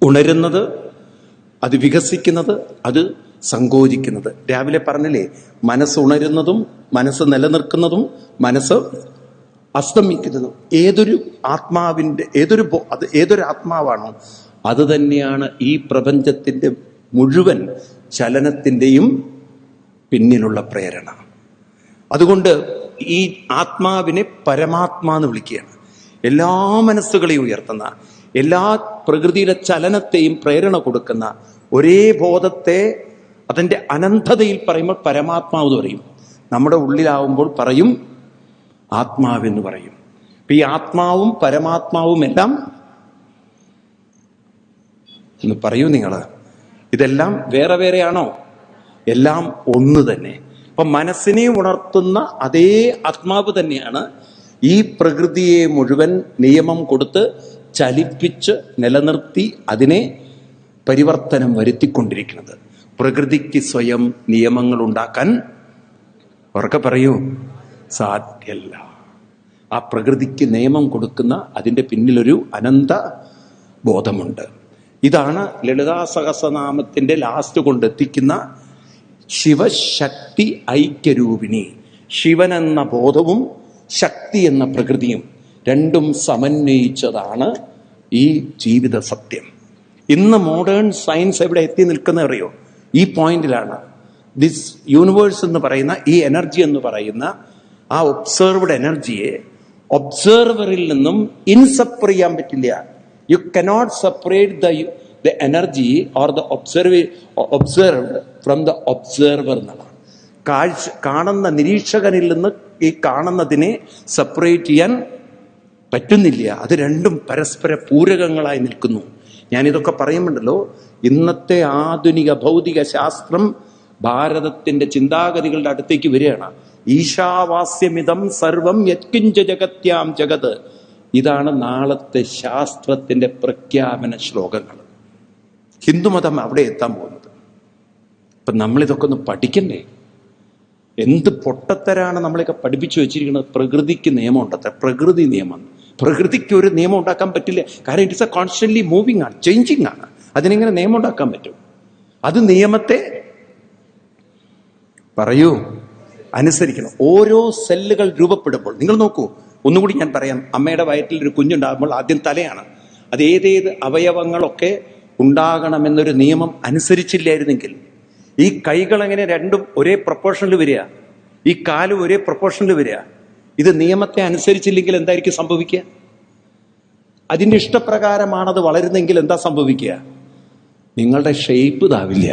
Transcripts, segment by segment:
ഉണരുന്നത്, അത് വികസിക്കുന്നത്, അത് സങ്കോചിക്കുന്നത്. രാവിലെ പറഞ്ഞില്ലേ, മനസ്സ് ഉണരുന്നതും മനസ്സ് നിലനിൽക്കുന്നതും മനസ്സ് അസ്തമിക്കുന്നതും ഏതൊരു ആത്മാവാണോ അത് തന്നെയാണ് ഈ പ്രപഞ്ചത്തിന്റെ മുഴുവൻ ചലനത്തിന്റെയും പിന്നിലുള്ള പ്രേരണ. അതുകൊണ്ട് ഈ ആത്മാവിനെ പരമാത്മാ എന്ന് വിളിക്കുകയാണ്. എല്ലാ മനസ്സുകളെയും ഉയർത്തുന്ന, എല്ലാ പ്രകൃതിയുടെ ചലനത്തെയും പ്രേരണ കൊടുക്കുന്ന ഒരേ ബോധത്തെ അതിന്റെ അനന്തതയിൽ പറയുമ്പോൾ പരമാത്മാവ് പറയും. നമ്മുടെ ഉള്ളിലാവുമ്പോൾ പറയും ആത്മാവെന്ന് പറയും. അപ്പൊ ഈ ആത്മാവും പരമാത്മാവും എല്ലാം എന്ന് പറയൂ നിങ്ങൾ, ഇതെല്ലാം വേറെ വേറെയാണോ? എല്ലാം ഒന്ന് തന്നെ. അപ്പൊ മനസ്സിനെ ഉണർത്തുന്ന അതേ ആത്മാവ് തന്നെയാണ് ഈ പ്രകൃതിയെ മുഴുവൻ നിയമം കൊടുത്ത് ചലിപ്പിച്ച് നിലനിർത്തി അതിനെ പരിവർത്തനം വരുത്തിക്കൊണ്ടിരിക്കുന്നത്. പ്രകൃതിക്ക് സ്വയം നിയമങ്ങൾ ഉണ്ടാക്കാൻ ഉറക്കെ പറയൂ, സാധ്യല്ല. ആ പ്രകൃതിക്ക് നിയമം കൊടുക്കുന്ന അതിൻ്റെ പിന്നിലൊരു അനന്ത ബോധമുണ്ട്. ഇതാണ് ലളിതാ സഹസ്രനാമത്തിന്റെ ലാസ്റ്റ് കൊണ്ടെത്തിക്കുന്ന ശിവശക്തി ഐക്യരൂപിണി. ശിവൻ എന്ന ബോധവും ശക്തി എന്ന പ്രകൃതിയും രണ്ടും സമന്വയിച്ചതാണ് ഈ ജീവിത സത്യം. ഇന്ന് മോഡേൺ സയൻസ് എവിടെ എത്തി നിൽക്കുന്ന അറിയോ? ഈ പോയിന്റിലാണ്. ദിസ് യൂണിവേഴ്സ് എന്ന് പറയുന്ന, ഈ എനർജി എന്ന് പറയുന്ന ആ ഒബ്സർവ്ഡ് എനർജിയെ ഒബ്സർവറിൽ നിന്നും ഇൻസെപ്പറേറ്റ് ചെയ്യാൻ പറ്റില്ല. You cannot separate the energy or the observed from the observer എന്നാണ്. കാണുന്ന നിരീക്ഷകനിൽ നിന്ന് ഈ കാണുന്നതിനെ സെപ്പറേറ്റ് ചെയ്യാൻ പറ്റുന്നില്ല. അത് രണ്ടും പരസ്പര പൂരകങ്ങളായി നിൽക്കുന്നു. ഞാനിതൊക്കെ പറയുമ്പോണ്ടല്ലോ, ഇന്നത്തെ ആധുനിക ഭൗതിക ശാസ്ത്രം ഭാരതത്തിന്റെ ചിന്താഗതികളുടെ അടുത്തേക്ക് വരികയാണ്. ഈശാവാസ്യമിതം സർവം യത്കിഞ്ച ജഗത്യാം ജഗത്. ഇതാണ് നാളത്തെ ശാസ്ത്രത്തിന്റെ പ്രഖ്യാപന ശ്ലോകങ്ങൾ. ഹിന്ദുമതം അവിടെ എത്താൻ പോകുന്നത്. അപ്പൊ നമ്മളിതൊക്കെ ഒന്ന് പഠിക്കണ്ടേ? എന്ത് പൊട്ടത്തരാണ് നമ്മളെയൊക്കെ പഠിപ്പിച്ചു വെച്ചിരിക്കുന്നത്. പ്രകൃതിക്ക് നിയമം ഉണ്ടത്ര, പ്രകൃതി നിയമം. പ്രകൃതിക്ക് ഒരു നിയമം ഉണ്ടാക്കാൻ പറ്റില്ല. കാരണം ഇറ്റ്സ് എ കോൺസ്റ്റന്റ്ലി മൂവിങ് ആണ്, ചേഞ്ചിങ് ആണ്. അതിനെങ്ങനെ നിയമം ഉണ്ടാക്കാൻ പറ്റും? അത് നിയമത്തെ പറയൂ അനുസരിക്കണം. ഓരോ സെല്ലുകൾ രൂപപ്പെടുമ്പോൾ നിങ്ങൾ നോക്കൂ, ഒന്നുകൂടി ഞാൻ പറയാം. അമ്മയുടെ വയറ്റിൽ ഒരു കുഞ്ഞുണ്ടാകുമ്പോൾ ആദ്യം തലയാണ്. അത് ഏതേത് അവയവങ്ങളൊക്കെ ഉണ്ടാകണമെന്നൊരു നിയമം അനുസരിച്ചില്ലായിരുന്നെങ്കിൽ ഈ കൈകൾ എങ്ങനെ രണ്ടും ഒരേ പ്രൊപ്പോർഷനിൽ വരിക? ഈ കാലും ഒരേ പ്രൊപ്പോർഷനിൽ വരിക? ഇത് നിയമത്തെ അനുസരിച്ചില്ലെങ്കിൽ എന്തായിരിക്കും സംഭവിക്കുക? അതിന്റെ ഇഷ്ടപ്രകാരമാണത് വളരുന്നെങ്കിൽ എന്താ സംഭവിക്കുക? നിങ്ങളുടെ ഷേപ്പ് ഇതാവില്ല.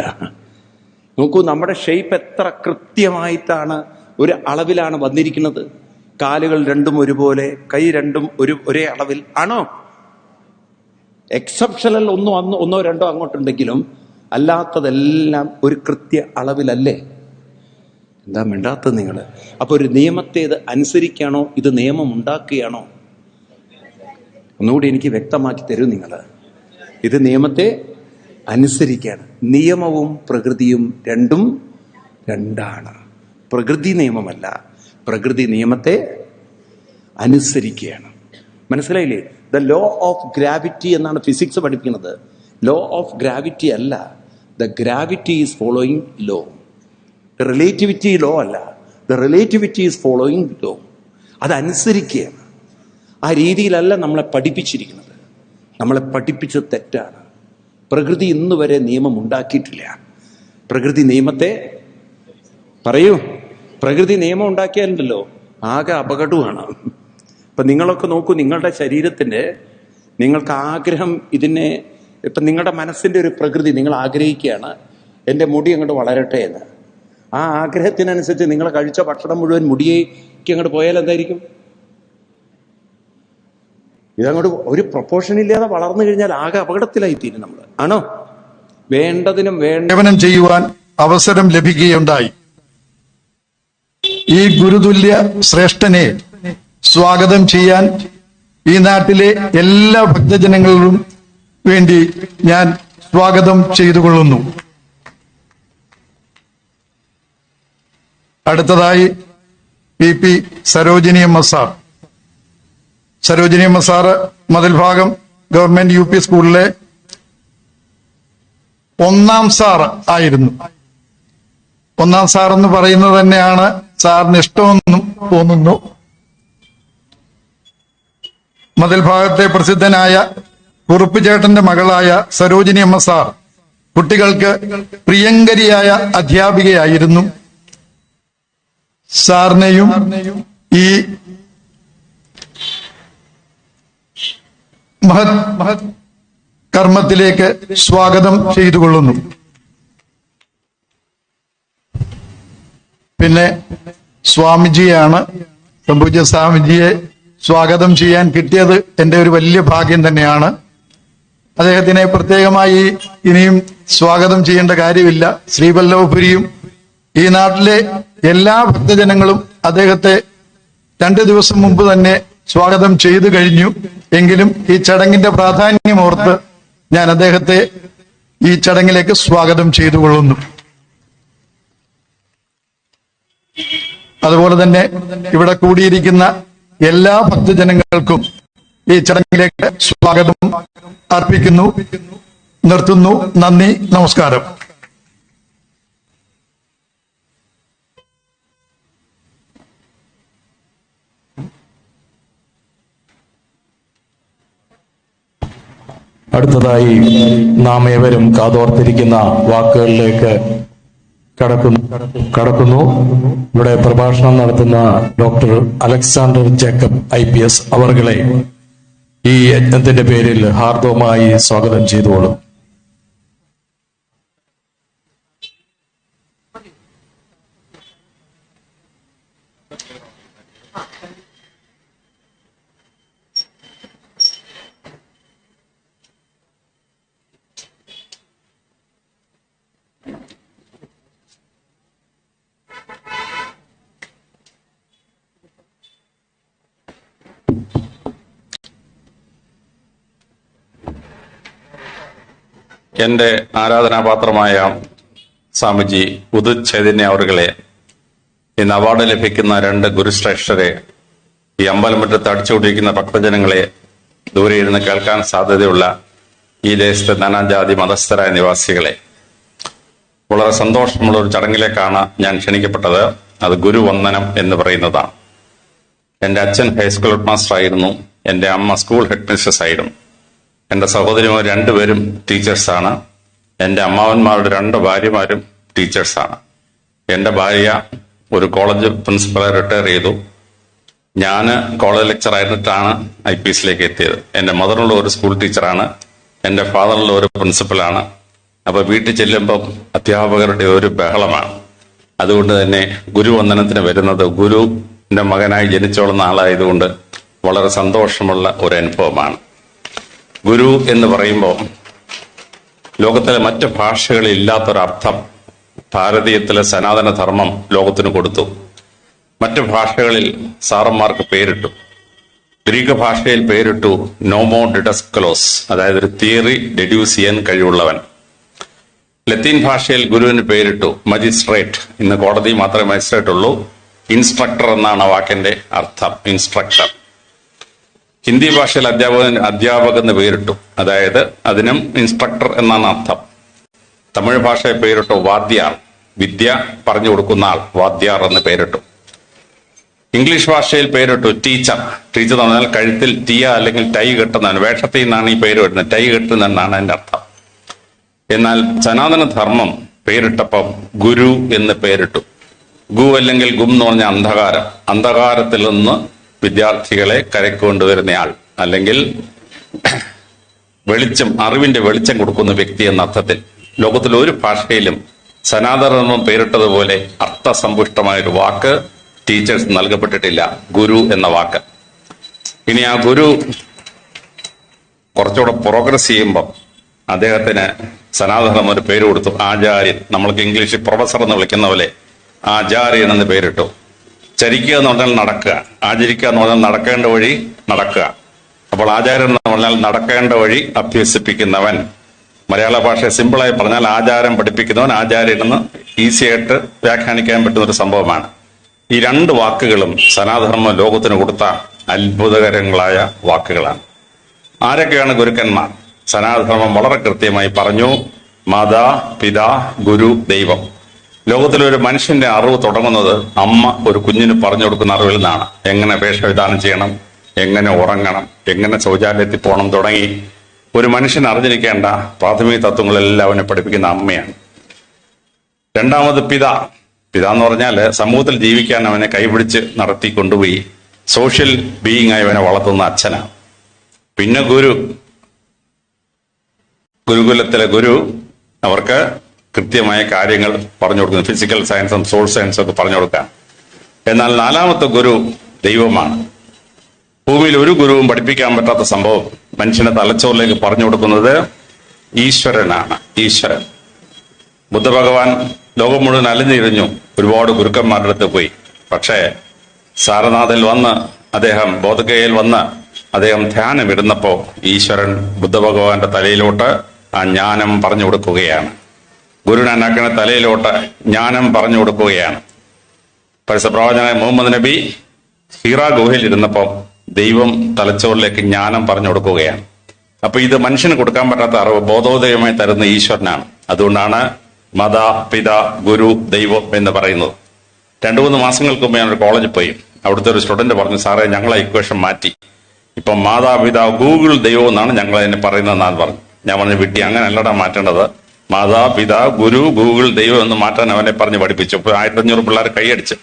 നോക്കൂ, നമ്മുടെ ഷേപ്പ് എത്ര കൃത്യമായിട്ടാണ് ഒരു അളവിലാണ് വന്നിരിക്കുന്നത്. കാലുകൾ രണ്ടും ഒരുപോലെ, കൈ രണ്ടും ഒരേ അളവിൽ ആണോ? എക്സെപ്ഷണൽ ഒന്നോ രണ്ടോ അങ്ങോട്ടുണ്ടെങ്കിലും അല്ലാത്തതെല്ലാം ഒരു കൃത്യ അളവിലല്ലേ? എന്താ മിണ്ടാത്തത് നിങ്ങൾ? അപ്പൊ ഒരു നിയമത്തെ ഇത് അനുസരിക്കുകയാണോ, ഇത് നിയമം ഉണ്ടാക്കുകയാണോ? ഒന്നുകൂടി എനിക്ക് വ്യക്തമാക്കി തരൂ നിങ്ങൾ. ഇത് നിയമത്തെ അനുസരിക്കുകയാണ്. നിയമവും പ്രകൃതിയും രണ്ടും രണ്ടാണ്. പ്രകൃതി നിയമമല്ല, പ്രകൃതി നിയമത്തെ അനുസരിക്കുകയാണ്. മനസ്സിലായില്ലേ? ദ ലോ ഓഫ് ഗ്രാവിറ്റി എന്നാണ് ഫിസിക്സ് പഠിപ്പിക്കുന്നത്. ലോ ഓഫ് ഗ്രാവിറ്റി അല്ല, the gravity is following law. Relativity law അല്ല, the relativity is following law. അതനുസരിക്കുകയാണ്. ആ രീതിയിലല്ല നമ്മളെ പഠിപ്പിച്ചിരിക്കുന്നത്. നമ്മളെ പഠിപ്പിച്ചത് തെറ്റാണ്. പ്രകൃതി ഇന്ന് വരെ നിയമം ഉണ്ടാക്കിയിട്ടില്ല. പ്രകൃതി നിയമത്തെ പറയൂ, പ്രകൃതി നിയമം ഉണ്ടാക്കിയാലുണ്ടല്ലോ ആകെ അപകടമാണ്. ഇപ്പൊ നിങ്ങളൊക്കെ നോക്കൂ, നിങ്ങളുടെ ശരീരത്തിന്റെ നിങ്ങൾക്ക് ആഗ്രഹം ഇതിനെ, ഇപ്പൊ നിങ്ങളുടെ മനസ്സിന്റെ ഒരു പ്രകൃതി നിങ്ങൾ ആഗ്രഹിക്കുകയാണ് എൻ്റെ മുടി അങ്ങോട്ട് വളരട്ടെ എന്ന്. ആ ആഗ്രഹത്തിനനുസരിച്ച് നിങ്ങൾ കഴിച്ച ഭക്ഷണം മുഴുവൻ മുടിയേക്ക് അങ്ങോട്ട് പോയാൽ എന്തായിരിക്കും? ഇതങ്ങോട്ട് ഒരു പ്രൊപ്പോർഷൻ ഇല്ലാതെ വളർന്നു കഴിഞ്ഞാൽ ആകെ അപകടത്തിലായിത്തീരും നമ്മൾ. ആണോ? വേണ്ടതിനും സേവനം ചെയ്യുവാൻ അവസരം ലഭിക്കുകയുണ്ടായി. ഈ ഗുരുതുല്യ ശ്രേഷ്ഠനെ സ്വാഗതം ചെയ്യാൻ ഈ നാട്ടിലെ എല്ലാ ഭക്തജനങ്ങളും വേണ്ടി ഞാൻ സ്വാഗതം ചെയ്തുകൊള്ളുന്നു. അടുത്തതായി പി സരോജിനി അമ്മ സാർ. സരോജിനി അമ്മ സാറ് മതിൽഭാഗം ഗവൺമെന്റ് UP സ്കൂളിലെ ഒന്നാം സാർ ആയിരുന്നു. ഒന്നാം സാർ എന്ന് പറയുന്നത് തന്നെയാണ് സാറിന് ഇഷ്ടമെന്നും തോന്നുന്നു. മതിൽ ഭാഗത്തെ പ്രസിദ്ധനായ കുറുപ്പ് ചേട്ടന്റെ മകളായ സരോജിനി അമ്മ സാർ കുട്ടികൾക്ക് പ്രിയങ്കരിയായ അധ്യാപികയായിരുന്നു. സാറിനെയും ഈ മഹത് കർമ്മത്തിലേക്ക് സ്വാഗതം ചെയ്തുകൊള്ളുന്നു. പിന്നെ സ്വാമിജിയാണ്. സംപൂജ്യ സ്വാമിജിയെ സ്വാഗതം ചെയ്യാൻ കിട്ടിയത് എന്റെ ഒരു വലിയ ഭാഗ്യം തന്നെയാണ്. അദ്ദേഹത്തിനെ പ്രത്യേകമായി ഇനിയും സ്വാഗതം ചെയ്യേണ്ട കാര്യമില്ല. ശ്രീവല്ലഭപുരിയും ഈ നാട്ടിലെ എല്ലാ ഭക്തജനങ്ങളും അദ്ദേഹത്തെ 2 ദിവസം മുമ്പ് തന്നെ സ്വാഗതം ചെയ്തു കഴിഞ്ഞു. എങ്കിലും ഈ ചടങ്ങിന്റെ പ്രാധാന്യമോർത്ത് ഞാൻ അദ്ദേഹത്തെ ഈ ചടങ്ങിലേക്ക് സ്വാഗതം ചെയ്തുകൊള്ളുന്നു. അതുപോലെ തന്നെ ഇവിടെ കൂടിയിരിക്കുന്ന എല്ലാ ഭക്തജനങ്ങൾക്കും ഈ ചടങ്ങിലേക്ക് സ്വാഗതം അർപ്പിക്കുന്നു. നിർത്തുന്നു. നന്ദി, നമസ്കാരം. അടുത്തതായി നാം ഏവരും കാതോർത്തിരിക്കുന്ന വാക്കുകളിലേക്ക് കടക്കുന്നു. ഇവിടെ പ്രഭാഷണം നടത്തുന്ന ഡോക്ടർ അലക്സാണ്ടർ ജേക്കബ് IPS അവർകളെ ഈ യജ്ഞത്തിന്റെ പേരിൽ ഹാർദവമായി സ്വാഗതം ചെയ്തുകൊള്ളും. എന്റെ ആരാധനാപാത്രമായ സ്വാമിജി ഉദിത് ചൈതന്യ അവറുകളെ, ഇന്ന് അവാർഡ് ലഭിക്കുന്ന 2 ഗുരുശ്രേഷ്ഠരെ, ഈ അമ്പലമുറ്റത്ത് അടിച്ചുകൊണ്ടിരിക്കുന്ന ഭക്തജനങ്ങളെ, ദൂരെ ഇരുന്ന് കേൾക്കാൻ സാധ്യതയുള്ള ഈ ദേശത്തെ നാനാജാതി മതസ്ഥരായ നിവാസികളെ, വളരെ സന്തോഷമുള്ള ഒരു ചടങ്ങിലേക്കാണ് ഞാൻ ക്ഷണിക്കപ്പെട്ടത്. അത് ഗുരുവന്ദനം എന്ന് പറയുന്നതാണ്. എന്റെ അച്ഛൻ ഹൈസ്കൂൾ ഹെഡ് മാസ്റ്റർ ആയിരുന്നു. എന്റെ അമ്മ സ്കൂൾ ഹെഡ് മിസ്ട്രസ് ആയിരുന്നു. എന്റെ സഹോദരിമാർ 2 പേരും ടീച്ചേഴ്സാണ്. എന്റെ അമ്മാവന്മാരുടെ 2 ഭാര്യമാരും ടീച്ചേഴ്സാണ്. എന്റെ ഭാര്യ ഒരു കോളേജ് പ്രിൻസിപ്പളെ റിട്ടയർ ചെയ്തു. ഞാൻ കോളേജ് ലെക്ചർ ആയിട്ടാണ് IPSലേക്ക് എത്തിയത്. എന്റെ മദറിനുള്ള ഒരു സ്കൂൾ ടീച്ചറാണ്. എന്റെ ഫാദറിനുള്ള ഒരു പ്രിൻസിപ്പലാണ്. അപ്പൊ വീട്ടിൽ ചെല്ലുമ്പം അധ്യാപകരുടെ ഒരു ബഹളമാണ്. അതുകൊണ്ട് തന്നെ ഗുരുവന്ദനത്തിന് വരുന്നത് ഗുരുവിന്റെ മകനായി ജനിച്ചോളുന്ന ആളായതുകൊണ്ട് വളരെ സന്തോഷമുള്ള ഒരു അനുഭവമാണ്. ഗുരു എന്ന് പറയുമ്പോൾ ലോകത്തിലെ മറ്റ് ഭാഷകളിൽ ഇല്ലാത്തൊരർത്ഥം ഭാരതീയത്തിലെ സനാതന ധർമ്മം ലോകത്തിന് കൊടുത്തു. മറ്റ് ഭാഷകളിൽ സാറന്മാർക്ക് പേരിട്ടു. ഗ്രീക്ക് ഭാഷയിൽ പേരിട്ടു നോമോ ഡിഡസ്കലോസ്, അതായത് ഒരു തിയറി ഡെഡ്യൂസ് ചെയ്യാൻ കഴിവുള്ളവൻ. ലത്തീൻ ഭാഷയിൽ ഗുരുവിന് പേരിട്ടു മജിസ്ട്രേറ്റ്. ഇന്ന് കോടതി മാത്രമേ മജിസ്ട്രേറ്റ് ഉള്ളൂ. ഇൻസ്ട്രക്ടർ എന്നാണ് ആ വാക്കിന്റെ അർത്ഥം, ഇൻസ്ട്രക്ടർ. ഹിന്ദി ഭാഷയിൽ അധ്യാപകൻ എന്ന് പേരിട്ടു, അതായത് അതിനും ഇൻസ്ട്രക്ടർ എന്നാണ് അർത്ഥം. തമിഴ് ഭാഷയിൽ പേരിട്ടു വാദ്യാർ, വിദ്യ പറഞ്ഞു കൊടുക്കുന്ന ആൾ, വാദ്യാർ എന്ന് പേരിട്ടു. ഇംഗ്ലീഷ് ഭാഷയിൽ പേരിട്ടു ടീച്ചർ. ടീച്ചർ എന്ന് പറഞ്ഞാൽ കഴുത്തിൽ ടീയ അല്ലെങ്കിൽ ടൈ കെട്ടുന്നതാണ്. വേഷത്തിൽ നിന്നാണ് ഈ പേര് വരുന്നത്, ടൈ കെട്ടുന്നതെന്നാണ് അതിന്റെ അർത്ഥം. എന്നാൽ സനാതന ധർമ്മം പേരിട്ടപ്പം ഗുരു എന്ന് പേരിട്ടു. ഗു അല്ലെങ്കിൽ ഗും എന്ന് പറഞ്ഞ അന്ധകാരം. അന്ധകാരത്തിൽ നിന്ന് വിദ്യാർത്ഥികളെ കരക്കൊണ്ടുവരുന്നയാൾ, അല്ലെങ്കിൽ വെളിച്ചം, അറിവിന്റെ വെളിച്ചം കൊടുക്കുന്ന വ്യക്തി എന്ന അർത്ഥത്തിൽ. ലോകത്തിൽ ഒരു ഭാഷയിലും സനാതനം പേരിട്ടതുപോലെ അർത്ഥസമ്പുഷ്ടമായൊരു വാക്ക് ടീച്ചേഴ്സ് നൽകപ്പെട്ടിട്ടില്ല, ഗുരു എന്ന വാക്ക്. ഇനി ആ ഗുരു കുറച്ചുകൂടെ പ്രോഗ്രസ് ചെയ്യുമ്പം അദ്ദേഹത്തിന് സനാതനം ഒരു പേര് കൊടുത്തു, ആചാര്യൻ. നമ്മൾക്ക് ഇംഗ്ലീഷിൽ പ്രൊഫസർ എന്ന് വിളിക്കുന്ന പോലെ ആചാര്യൻ എന്ന് പേരിട്ടു. ചരിക്കുക എന്ന് പറഞ്ഞാൽ നടക്കുക, ആചരിക്കുക എന്ന് പറഞ്ഞാൽ നടക്കേണ്ട വഴി നടക്കുക. അപ്പോൾ ആചാര്യൻ എന്ന് പറഞ്ഞാൽ നടക്കേണ്ട വഴി അഭ്യസിപ്പിക്കുന്നവൻ. മലയാള ഭാഷ സിമ്പിളായി പറഞ്ഞാൽ ആചാരം പഠിപ്പിക്കുന്നവൻ, ആചാര്യൻ എന്ന് ഈസിയായിട്ട് വ്യാഖ്യാനിക്കാൻ പറ്റുന്ന ഒരു സംഭവമാണ്. ഈ 2 വാക്കുകളും സനാതനധർമ്മ ലോകത്തിന് കൊടുത്ത അത്ഭുതകരങ്ങളായ വാക്കുകളാണ്. ആരൊക്കെയാണ് ഗുരുക്കന്മാർ? സനാതനധർമ്മം വളരെ കൃത്യമായി പറഞ്ഞു. മാതാ, പിതാ, ഗുരു, ദൈവം. ലോകത്തിലൊരു മനുഷ്യന്റെ അറിവ് തുടങ്ങുന്നത് അമ്മ ഒരു കുഞ്ഞിന് പറഞ്ഞു കൊടുക്കുന്ന അറിവിൽ നിന്നാണ്. എങ്ങനെ വേഷവിധാനം ചെയ്യണം, എങ്ങനെ ഉറങ്ങണം, എങ്ങനെ ശൗചാലയത്തിൽ പോകണം തുടങ്ങി ഒരു മനുഷ്യൻ അറിഞ്ഞിരിക്കേണ്ട പ്രാഥമിക തത്വങ്ങളെല്ലാം അവനെ പഠിപ്പിക്കുന്ന അമ്മയാണ്. രണ്ടാമത് പിതാ. പിതാ എന്ന് പറഞ്ഞാൽ സമൂഹത്തിൽ ജീവിക്കാൻ അവനെ കൈപിടിച്ച് നടത്തി കൊണ്ടുപോയി സോഷ്യൽ ബീയിങ് ആയി അവനെ വളർത്തുന്ന അച്ഛനാണ്. പിന്നെ ഗുരു. ഗുരുകുലത്തിലെ ഗുരു അവർക്ക് കൃത്യമായ കാര്യങ്ങൾ പറഞ്ഞു കൊടുക്കുന്നു. ഫിസിക്കൽ സയൻസും സോഷ്യൽ സയൻസും ഒക്കെ പറഞ്ഞു കൊടുക്കാൻ. എന്നാൽ നാലാമത്തെ ഗുരു ദൈവമാണ്. ഭൂമിയിൽ ഒരു ഗുരുവും പഠിപ്പിക്കാൻ പറ്റാത്ത സംഭവം മനുഷ്യന്റെ തലച്ചോറിലേക്ക് പറഞ്ഞു കൊടുക്കുന്നത് ഈശ്വരനാണ്. ഈശ്വരൻ. ബുദ്ധഭഗവാൻ ലോകം മുഴുവൻ അലഞ്ഞിരിഞ്ഞു, ഒരുപാട് ഗുരുക്കന്മാരുടെ അടുത്ത് പോയി. പക്ഷേ സാരനാഥിൽ വന്ന് അദ്ദേഹം ബോധഗയയിൽ വന്ന് അദ്ദേഹം ധ്യാനമിരുന്നപ്പോ ഈശ്വരൻ ബുദ്ധഭഗവാന്റെ തലയിലോട്ട് ആ ജ്ഞാനം പറഞ്ഞു കൊടുക്കുകയാണ്. ഗുരുനാനാക്കിന്റെ തലയിലോട്ട് ജ്ഞാനം പറഞ്ഞു കൊടുക്കുകയാണ്. പരിസപ്രവാചകനായ മുഹമ്മദ് നബി ഹീറാ ഗുഹയിൽ ഇരുന്നപ്പോ ദൈവം തലച്ചോറിലേക്ക് ജ്ഞാനം പറഞ്ഞു കൊടുക്കുകയാണ്. അപ്പൊ ഇത് മനുഷ്യന് കൊടുക്കാൻ പറ്റാത്ത അറിവ് ബോധോദയമായി തരുന്ന ഈശ്വരനാണ്. അതുകൊണ്ടാണ് മാതാ, പിതാ, ഗുരു, ദൈവം എന്ന് പറയുന്നത്. 2-3 മാസങ്ങൾക്ക് മുമ്പ് ഞാനൊരു കോളേജിൽ പോയി. അവിടുത്തെ ഒരു സ്റ്റുഡന്റ് പറഞ്ഞു, സാറേ ഞങ്ങൾ ആ ഇക്വേഷൻ മാറ്റി, ഇപ്പം മാതാ, പിതാ, ഗൂഗിൾ, ദൈവം എന്നാണ് ഞങ്ങൾ അതിനെ പറയുന്നതെന്നാണ് പറഞ്ഞു. ഞാൻ പറഞ്ഞു, വിട്ടി, അങ്ങനെ അല്ലടാ മാറ്റേണ്ടത്. മാതാ, പിതാ, ഗുരു, ഗൂഗിൾ, ദൈവം എന്ന് മാറ്റാൻ അവനെ പറഞ്ഞ് പഠിപ്പിച്ചു. ഇപ്പോൾ 1500 പിള്ളേർ കൈയടിച്ച്.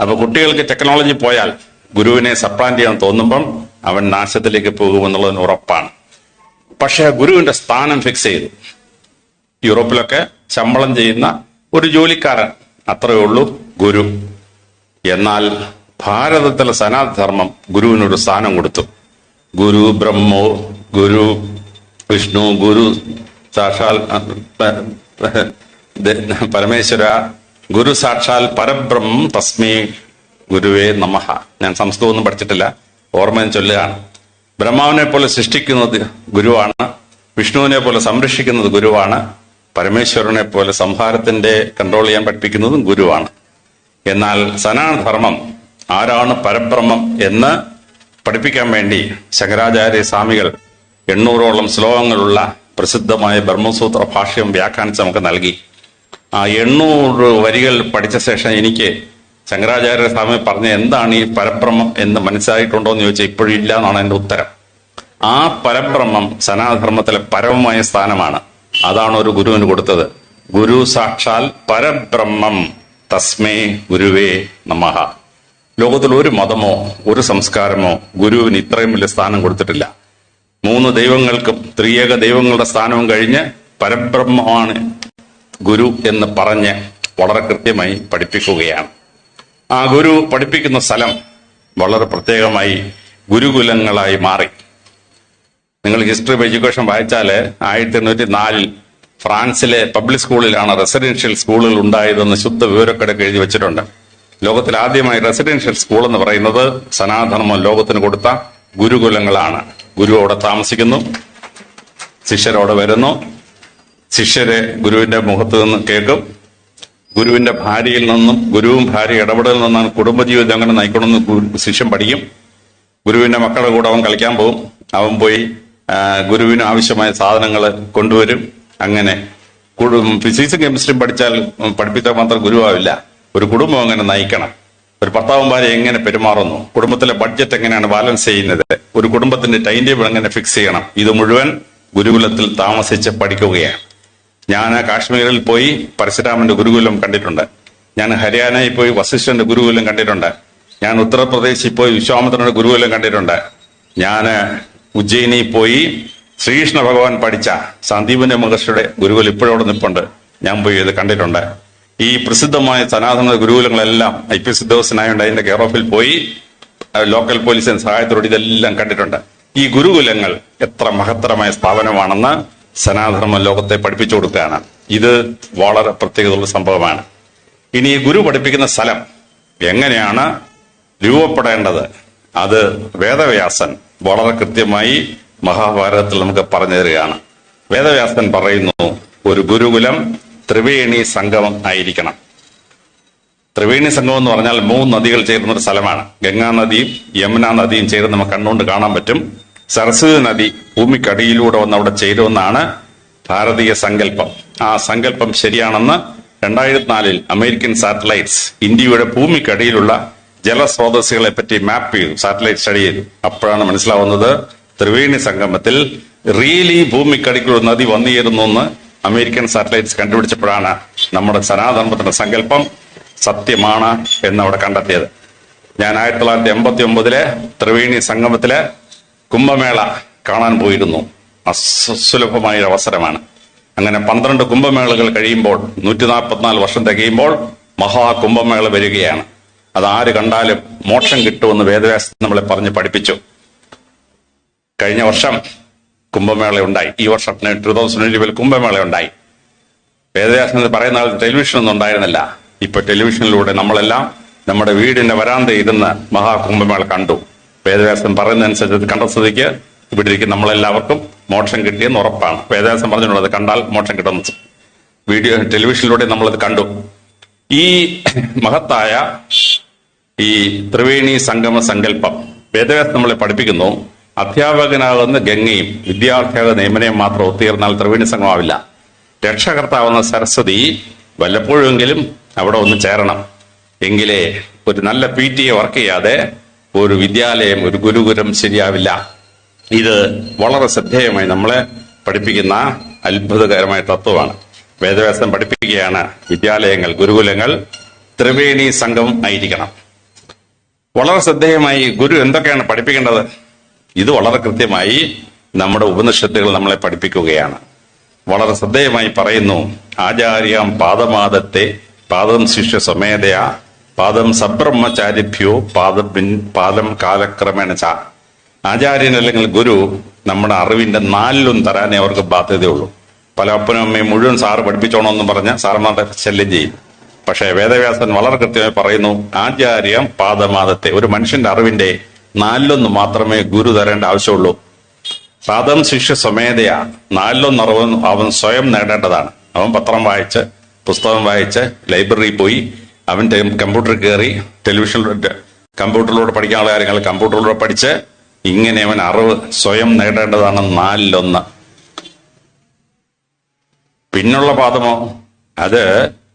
അപ്പൊ കുട്ടികൾക്ക് ടെക്നോളജി പോയാൽ ഗുരുവിനെ സപ്ലാന്റ് ചെയ്യാൻ തോന്നുമ്പം അവൻ നാശത്തിലേക്ക് പോകുമെന്നുള്ളതിന് ഉറപ്പാണ്. പക്ഷെ ഗുരുവിന്റെ സ്ഥാനം ഫിക്സ് ചെയ്തു. യൂറോപ്പിലൊക്കെ ശമ്പളം ചെയ്യുന്ന ഒരു ജോലിക്കാരൻ, അത്രയേ ഉള്ളൂ ഗുരു. എന്നാൽ ഭാരതത്തിലെ സനാതനധർമ്മം ഗുരുവിനൊരു സ്ഥാനം കൊടുത്തു. ഗുരു ബ്രഹ്മോ, ഗുരു വിഷ്ണു, ഗുരു സാക്ഷാൽ പരമേശ്വര, ഗുരു സാക്ഷാൽ പരബ്രഹ്മം തസ്മേ ഗുരുവേ നമഃ. ഞാൻ സംസ്കൃതമൊന്നും പഠിച്ചിട്ടില്ല, ഓർമ്മയും ചൊല്ലുകയാണ്. ബ്രഹ്മാവിനെ പോലെ സൃഷ്ടിക്കുന്നത് ഗുരുവാണ്, വിഷ്ണുവിനെ പോലെ സംരക്ഷിക്കുന്നത് ഗുരുവാണ്, പരമേശ്വരനെ പോലെ സംഹാരത്തിന്റെ കൺട്രോൾ ചെയ്യാൻ പഠിപ്പിക്കുന്നതും ഗുരുവാണ്. എന്നാൽ സനാതനധർമ്മം ആരാണ് പരബ്രഹ്മം എന്ന് പഠിപ്പിക്കാൻ വേണ്ടി ശങ്കരാചാര്യ സ്വാമികൾ 800ഓളം ശ്ലോകങ്ങളുള്ള പ്രസിദ്ധമായ ബ്രഹ്മസൂത്ര ഭാഷ്യം വ്യാഖ്യാനിച്ച് നമുക്ക് നൽകി. ആ 800 വരികൾ പഠിച്ച ശേഷം എനിക്ക് ശങ്കരാചാര്യ സ്വാമി പറഞ്ഞ എന്താണ് ഈ പരബ്രഹ്മം എന്ന് മനസ്സിലായിട്ടുണ്ടോ എന്ന് ചോദിച്ചാൽ ഇപ്പോഴും ഇല്ല എന്നാണ് എന്റെ ഉത്തരം. ആ പരബ്രഹ്മം സനാതനധർമ്മത്തിലെ പരമമായ സ്ഥാനമാണ്. അതാണ് ഒരു ഗുരുവിന് കൊടുത്തത്. ഗുരു സാക്ഷാൽ പരബ്രഹ്മം തസ്മേ ഗുരുവേ നമഃ. ലോകത്തിൽ ഒരു മതമോ ഒരു സംസ്കാരമോ ഗുരുവിന് ഇത്രയും വലിയ സ്ഥാനം കൊടുത്തിട്ടില്ല. 3 ദൈവങ്ങൾക്കും ത്രിയേക ദൈവങ്ങളുടെ സ്ഥാനവും കഴിഞ്ഞ് പരബ്രഹ്മമാണ് ഗുരു എന്ന് പറഞ്ഞ് വളരെ കൃത്യമായി പഠിപ്പിക്കുകയാണ്. ആ ഗുരു പഠിപ്പിക്കുന്ന സ്ഥലം വളരെ പ്രത്യേകമായി ഗുരുകുലങ്ങളായി മാറി. നിങ്ങൾ ഹിസ്റ്ററി ഓഫ് എഡ്യൂക്കേഷൻ വായിച്ചാൽ 1804 ഫ്രാൻസിലെ പബ്ലിക് സ്കൂളിലാണ് റെസിഡൻഷ്യൽ സ്കൂളുകൾ ഉണ്ടായതെന്ന് ശുദ്ധ വിവരക്കടക്ക് എഴുതി വെച്ചിട്ടുണ്ട്. ലോകത്തിൽ ആദ്യമായി റെസിഡൻഷ്യൽ സ്കൂൾ എന്ന് പറയുന്നത് സനാതനധർമ്മം ലോകത്തിന് കൊടുത്ത ഗുരുകുലങ്ങളാണ്. ഗുരു അവിടെ താമസിക്കുന്നു, ശിഷ്യരോടെ വരുന്നു, ശിഷ്യരെ ഗുരുവിന്റെ മുഖത്ത് നിന്ന് കേൾക്കും. ഗുരുവിന്റെ ഭാര്യയിൽ നിന്നും ഗുരുവും ഭാര്യ ഇടപെടലിൽ നിന്നാണ് കുടുംബജീവിതം എങ്ങനെ നയിക്കണമെന്ന് ശിഷ്യൻ പഠിക്കും. ഗുരുവിന്റെ മക്കളുടെ കൂടെ അവൻ കളിക്കാൻ പോകും. അവൻ പോയി ഗുരുവിന് ആവശ്യമായ സാധനങ്ങൾ കൊണ്ടുവരും. അങ്ങനെ ഫിസിക്സും കെമിസ്ട്രിയും പഠിപ്പിച്ചാൽ മാത്രം ഗുരുവാവില്ല. ഒരു കുടുംബം എങ്ങനെ നയിക്കണം, ഒരു ഭർത്താവും ഭാര്യ എങ്ങനെ പെരുമാറുന്നു, കുടുംബത്തിലെ ബഡ്ജറ്റ് എങ്ങനെയാണ് ബാലൻസ് ചെയ്യുന്നത്, ഒരു കുടുംബത്തിന്റെ ടൈം ടേബിൾ എങ്ങനെ ഫിക്സ് ചെയ്യണം, ഇത് മുഴുവൻ ഗുരുകുലത്തിൽ താമസിച്ച് പഠിക്കുകയാണ്. ഞാൻ കാശ്മീരിൽ പോയി പരശുരാമന്റെ ഗുരുകുലം കണ്ടിട്ടുണ്ട്. ഞാൻ ഹരിയാനയിൽ പോയി വസിഷ്ഠന്റെ ഗുരുകുലം കണ്ടിട്ടുണ്ട്. ഞാൻ ഉത്തർപ്രദേശിൽ പോയി വിശ്വാമിത്രന്റെ ഗുരുകുലം കണ്ടിട്ടുണ്ട്. ഞാൻ ഉജ്ജയിനിൽ പോയി ശ്രീകൃഷ്ണ ഭഗവാൻ പഠിച്ച സന്ദീപന്റെ മഹർഷിയുടെ ഗുരുകുലം ഇപ്പോഴവിടെ നിൽപ്പുണ്ട്. ഞാൻ പോയി ഇത് കണ്ടിട്ടുണ്ട്. ഈ പ്രസിദ്ധമായ സനാതന ഗുരുകുലങ്ങളെല്ലാം IPS ഉദ്യോഗസ്ഥനായോണ്ട് അതിന്റെ കെയർ ഓഫിൽ പോയി ലോക്കൽ പോലീസിന്റെ സഹായത്തോടെ ഇതെല്ലാം കണ്ടിട്ടുണ്ട്. ഈ ഗുരുകുലങ്ങൾ എത്ര മഹത്തരമായ സ്ഥാപനമാണെന്ന് സനാതനധർമ്മ ലോകത്തെ പഠിപ്പിച്ചു കൊടുക്കുകയാണ്. ഇത് വളരെ പ്രത്യേകതയുള്ള സംഭവമാണ്. ഇനി ഈ ഗുരു പഠിപ്പിക്കുന്ന സ്ഥലം എങ്ങനെയാണ് രൂപപ്പെടേണ്ടത്, അത് വേദവ്യാസൻ വളരെ കൃത്യമായി മഹാഭാരതത്തിൽ നമുക്ക് പറഞ്ഞു തരികയാണ്. വേദവ്യാസൻ പറയുന്നു, ഒരു ഗുരുകുലം ത്രിവേണി സംഗമം ആയിരിക്കണം. ത്രിവേണി സംഗമം എന്ന് പറഞ്ഞാൽ 3 നദികൾ ചേരുന്ന ഒരു സ്ഥലമാണ്. ഗംഗാ നദിയും യമുന നദിയും ചേർന്ന് നമുക്ക് കണ്ണുകൊണ്ട് കാണാൻ പറ്റും. സരസ്വതി നദി ഭൂമിക്കടിയിലൂടെ വന്ന് അവിടെ ചേരുമെന്നാണ് ഭാരതീയ സങ്കല്പം. ആ സങ്കല്പം ശരിയാണെന്ന് 2004 അമേരിക്കൻ സാറ്റലൈറ്റ്സ് ഇന്ത്യയുടെ ഭൂമിക്കടിയിലുള്ള ജലസ്രോതസ്സുകളെ പറ്റി മാപ്പ് ചെയ്തു, സാറ്റലൈറ്റ് സ്റ്റഡി ചെയ്തു. അപ്പോഴാണ് മനസ്സിലാവുന്നത് ത്രിവേണി സംഗമത്തിൽ റിയലി ഭൂമിക്കടിയിൽ ഒരു നദി വന്നുചേരുന്നു എന്ന് അമേരിക്കൻ സാറ്റലൈറ്റ്സ് കണ്ടുപിടിച്ചപ്പോഴാണ് നമ്മുടെ സനാതനത്തിന്റെ സങ്കല്പം സത്യമാണ് എന്നവിടെ കണ്ടെത്തിയത്. ഞാൻ 1989 ത്രിവേണി സംഗമത്തിലെ കുംഭമേള കാണാൻ പോയിരുന്നു. അസുലഭമായ ഒരു അവസരമാണ്. അങ്ങനെ 12 കുംഭമേളകൾ കഴിയുമ്പോൾ 144 വർഷം തികയുമ്പോൾ മഹാകുംഭമേള വരികയാണ്. അത് ആര് കണ്ടാലും മോക്ഷം കിട്ടുമെന്ന് വേദവ്യാസൻ നമ്മളെ പറഞ്ഞ് പഠിപ്പിച്ചു. കഴിഞ്ഞ വർഷം കുംഭമേള ഉണ്ടായി. ഈ വർഷം 2020 കുംഭമേള ഉണ്ടായി. വേദവ്യാസൻ പറയുന്ന ടെലിവിഷൻ ഒന്നും ഉണ്ടായിരുന്നില്ല. ഇപ്പൊ ടെലിവിഷനിലൂടെ നമ്മളെല്ലാം നമ്മുടെ വീടിന്റെ വരാന്തയിൽ ഇരുന്ന് മഹാകുംഭമേള കണ്ടു. വേദവ്യാസൻ പറയുന്നതനുസരിച്ച് കണ്ട സ്ഥിതിക്ക് ഇവിടെ ഇരിക്കും നമ്മളെല്ലാവർക്കും മോക്ഷം കിട്ടിയെന്ന് ഉറപ്പാണ്. വേദവ്യാസൻ പറഞ്ഞിട്ടുള്ളത് കണ്ടാൽ മോക്ഷം കിട്ടുമെന്ന്. വീഡിയോ ടെലിവിഷനിലൂടെ നമ്മളത് കണ്ടു. ഈ മഹത്തായ ഈ ത്രിവേണി സംഗമ സങ്കല്പം വേദവ്യാസൻ നമ്മളെ പഠിപ്പിക്കുന്നു. അധ്യാപകനാകുന്ന ഗംഗയും വിദ്യാർത്ഥിയാകുന്ന യമുനയും മാത്രം ഒത്തുചേർന്നാൽ ത്രിവേണി സംഗമാവില്ല. രക്ഷകർത്താവുന്ന സരസ്വതി വല്ലപ്പോഴെങ്കിലും അവിടെ ഒന്ന് ചേരണം. എങ്കിലേ ഒരു നല്ല PTA വർക്ക് ചെയ്യാതെ ഒരു വിദ്യാലയം, ഒരു ഗുരുകുലം ശരിയാവില്ല. ഇത് വളരെ ശ്രദ്ധേയമായി നമ്മളെ പഠിപ്പിക്കുന്ന അത്ഭുതകരമായ തത്വമാണ്. വേദവ്യാസൻ പഠിപ്പിക്കുകയാണ് വിദ്യാലയങ്ങൾ, ഗുരുകുലങ്ങൾ ത്രിവേണി സംഗമം ആയിരിക്കണം. വളരെ ശ്രദ്ധേയമായി ഗുരു എന്തൊക്കെയാണ് പഠിപ്പിക്കേണ്ടത്? ഇത് വളരെ കൃത്യമായി നമ്മുടെ ഉപനിഷത്തുകൾ നമ്മളെ പഠിപ്പിക്കുകയാണ്. വളരെ ശ്രദ്ധേയമായി പറയുന്നു, ആചാര്യാം പാദമാദത്തെ പാദം ശിഷ്യ സ്വമേധയാ പാദം സബ്രഹ്മചാരിഭ്യോ പാദം കാലക്രമേണ ച. ആചാര്യൻ അല്ലെങ്കിൽ ഗുരു നമ്മുടെ അറിവിന്റെ 4 തരാനേ അവർക്ക് ബാധ്യതയുള്ളൂ. പല അപ്പനും അമ്മയും മുഴുവൻ സാറ് പഠിപ്പിച്ചോണമെന്ന് പറഞ്ഞ് സാറന്മാരുടെ ശല്യം ചെയ്യും. പക്ഷേ വേദവ്യാസൻ വളരെ കൃത്യമായി പറയുന്നു, ആചാര്യം പാദമാദത്തെ. ഒരു മനുഷ്യന്റെ അറിവിന്റെ 4 മാത്രമേ ഗുരു തരേണ്ട ആവശ്യമുള്ളൂ. പാദം ശിഷ്യ സ്വമേധയാ 4 അറിവ് അവൻ സ്വയം നേടേണ്ടതാണ്. അവൻ പത്രം വായിച്ച്, പുസ്തകം വായിച്ച്, ലൈബ്രറിയിൽ പോയി, അവന്റെ കമ്പ്യൂട്ടറിൽ കയറി, ടെലിവിഷനിലൂടെ കമ്പ്യൂട്ടറിലൂടെ പഠിക്കാനുള്ള കാര്യങ്ങൾ കമ്പ്യൂട്ടറിലൂടെ പഠിച്ച് ഇങ്ങനെ അവൻ അറിവ് സ്വയം നേടേണ്ടതാണ് 4. പിന്നുള്ള പാദമോ അത്